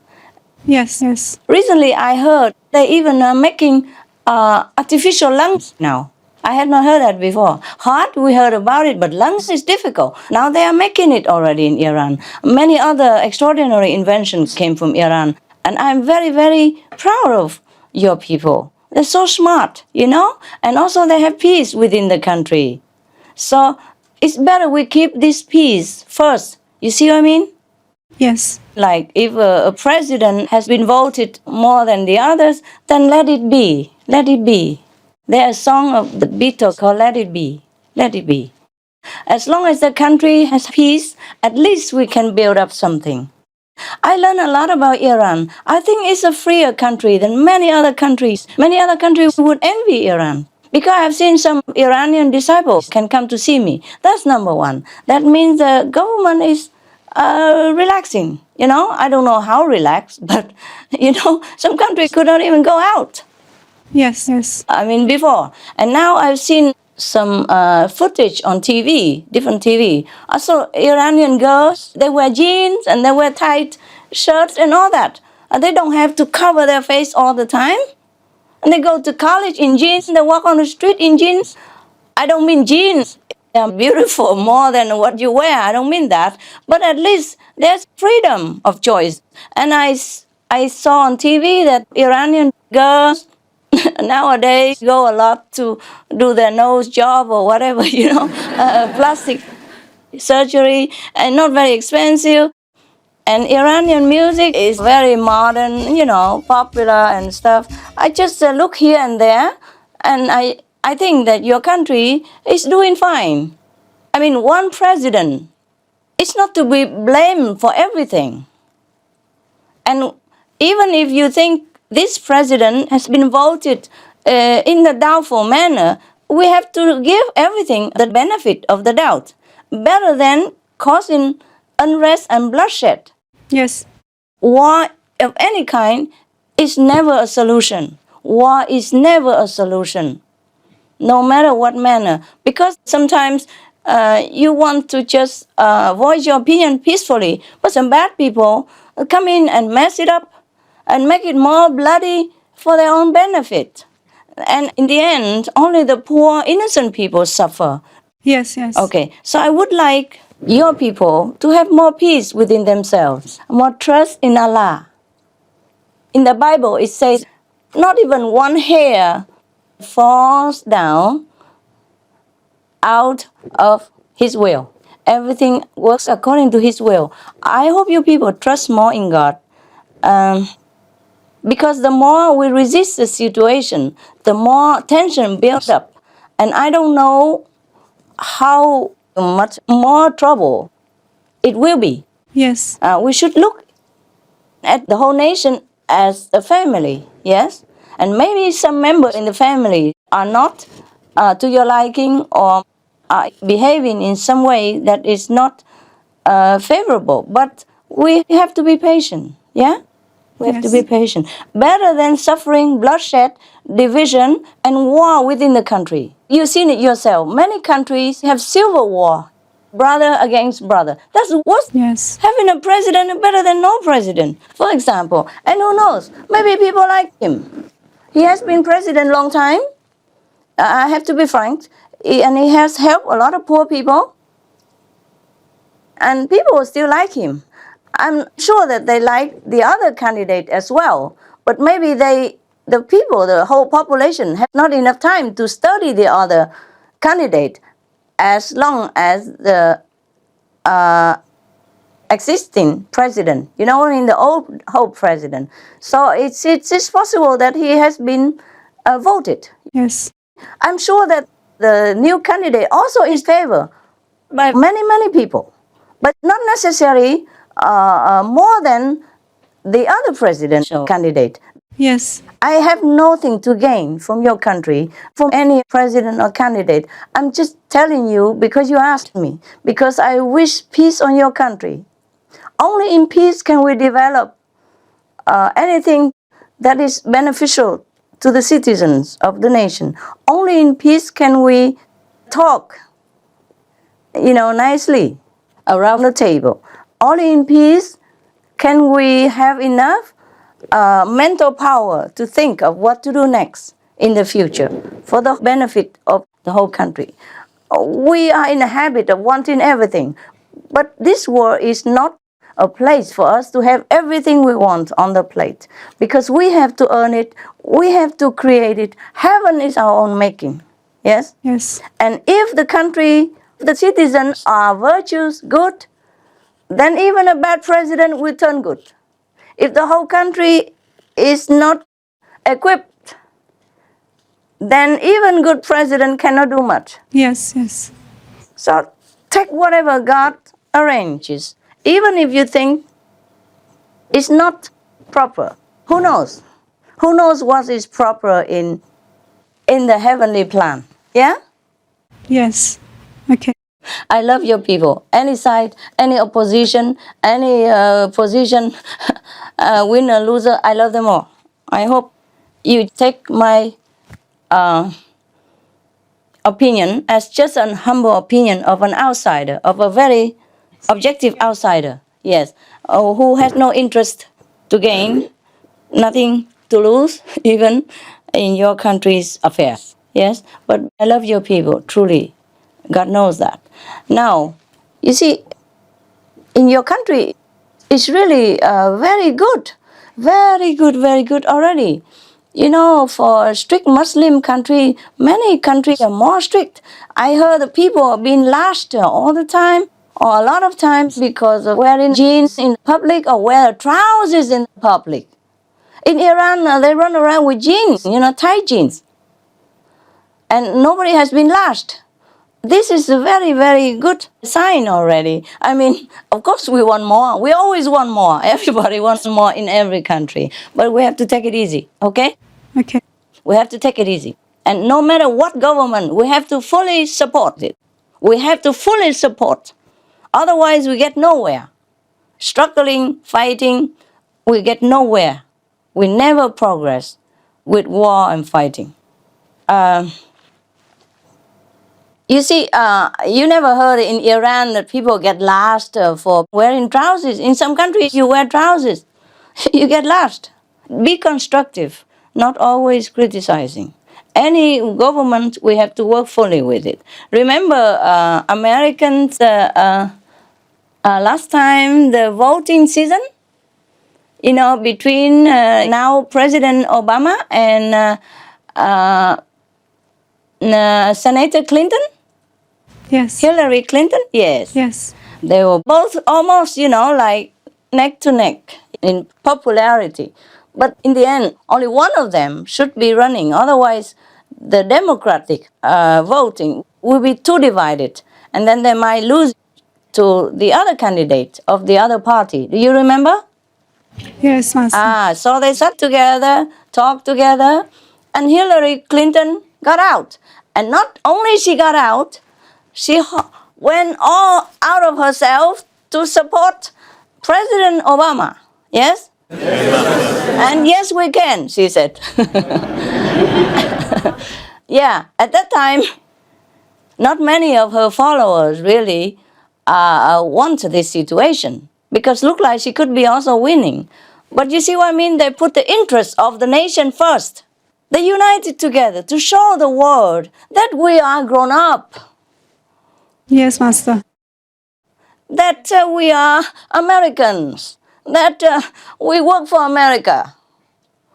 Yes, yes. Recently, I heard they even are making artificial lungs now. I had not heard that before. Heart, we heard about it, but lungs is difficult. Now they are making it already in Iran. Many other extraordinary inventions came from Iran. And I'm very, very proud of your people. They're so smart, you know? And also they have peace within the country. So it's better we keep this peace first. You see what I mean? Yes. Like if a president has been voted more than the others, then let it be. Let it be. There's a song of the Beatles called Let It Be. Let it be. As long as the country has peace, at least we can build up something. I learned a lot about Iran. I think it's a freer country than many other countries. Many other countries would envy Iran. Because I've seen some Iranian disciples can come to see me. That's number one. That means the government is relaxing. You know, I don't know how relaxed, but, you know, some countries could not even go out. Yes, yes. I mean, before. And now I've seen some footage on TV, different TV. I saw Iranian girls, they wear jeans and they wear tight shirts and all that. And they don't have to cover their face all the time. And they go to college in jeans, they walk on the street in jeans. I don't mean jeans are beautiful more than what you wear. I don't mean that. But at least there's freedom of choice. And I saw on TV that Iranian girls nowadays go a lot to do their nose job or whatever, plastic surgery, and not very expensive. And Iranian music is very modern, popular and stuff. I just look here and there, and I think that your country is doing fine. I mean, one president is not to be blamed for everything. And even if you think this president has been voted in the doubtful manner, we have to give everything the benefit of the doubt, better than causing unrest and bloodshed. Yes. War of any kind is never a solution. War is never a solution, no matter what manner. Because sometimes you want to just voice your opinion peacefully, but some bad people come in and mess it up and make it more bloody for their own benefit. And in the end, only the poor, innocent people suffer. Yes, yes. Okay, so I would like your people to have more peace within themselves, more trust in Allah. In the Bible, it says, not even one hair falls down out of His will. Everything works according to His will. I hope you people trust more in God. Because the more we resist the situation, the more tension builds up. And I don't know how much more trouble it will be. Yes. We should look at the whole nation as a family, yes? And maybe some members in the family are not to your liking or are behaving in some way that is not favorable. But we have to be patient, yeah? We have to be patient. Better than suffering bloodshed, division, and war within the country. You've seen it yourself. Many countries have civil war, brother against brother. That's worse. Yes. Having a president better than no president, for example. And who knows? Maybe people like him. He has been president a long time. I have to be frank. And he has helped a lot of poor people. And people will still like him. I'm sure that they like the other candidate as well, but maybe the people, the whole population, have not enough time to study the other candidate as long as the existing president, the old president. So it's possible that he has been voted. Yes. I'm sure that the new candidate also is favored by many people, but not necessarily more than the other presidential candidate. Yes. I have nothing to gain from your country, from any president or candidate. I'm just telling you because you asked me, because I wish peace on your country. Only in peace can we develop anything that is beneficial to the citizens of the nation. Only in peace can we talk, nicely around the table. Only in peace can we have enough mental power to think of what to do next in the future for the benefit of the whole country. We are in the habit of wanting everything, but this world is not a place for us to have everything we want on the plate, because we have to earn it, we have to create it. Heaven is our own making, yes? Yes. And if the country, the citizens are virtuous, good, then even a bad president will turn good. If the whole country is not equipped, then even good president cannot do much. Yes, yes. So take whatever God arranges, even if you think it's not proper. Who knows? Who knows what is proper in the heavenly plan? Yeah? Yes. Okay. I love your people. Any side, any opposition, any position, winner, loser, I love them all. I hope you take my opinion as just an humble opinion of an outsider, of a very objective outsider, yes, who has no interest to gain, nothing to lose, even in your country's affairs, yes. But I love your people, truly. God knows that. Now, you see, in your country, it's really very good already. You know, for a strict Muslim country, many countries are more strict. I heard the people are being lashed all the time, or a lot of times, because of wearing jeans in public or wear trousers in public. In Iran, they run around with jeans, you know, tight jeans. And nobody has been lashed. This is a very, very good sign already. I mean, of course we want more. We always want more. Everybody wants more in every country. But we have to take it easy, okay? Okay. We have to take it easy. And no matter what government, we have to fully support it. We have to fully support. Otherwise, we get nowhere. Struggling, fighting, we get nowhere. We never progress with war and fighting. You see, you never heard in Iran that people get lashed for wearing trousers. In some countries, you wear trousers, you get lashed. Be constructive, not always criticizing. Any government, we have to work fully with it. Remember, Americans, last time, the voting season, you know, between now President Obama and Senator Clinton? Yes. Hillary Clinton? Yes. Yes. They were both almost, you know, like neck to neck in popularity. But in the end, only one of them should be running. Otherwise, the Democratic voting will be too divided. And then they might lose to the other candidate of the other party. Do you remember? Yes, Master. So they sat together, talked together, and Hillary Clinton got out. And not only she got out, she went all out of herself to support President Obama. Yes? And yes, we can, she said. Yeah, at that time, not many of her followers really want this situation, because looked like she could be also winning. But you see what I mean? They put the interests of the nation first. They united together to show the world that we are grown up. Yes, Master. That we are Americans. That we work for America.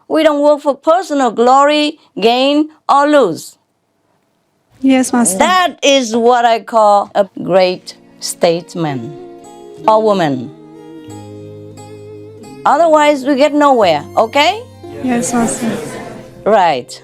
We don't work for personal glory, gain, or lose. Yes, Master. That is what I call a great statesman or woman. Otherwise, we get nowhere, okay? Yes, Master. Right.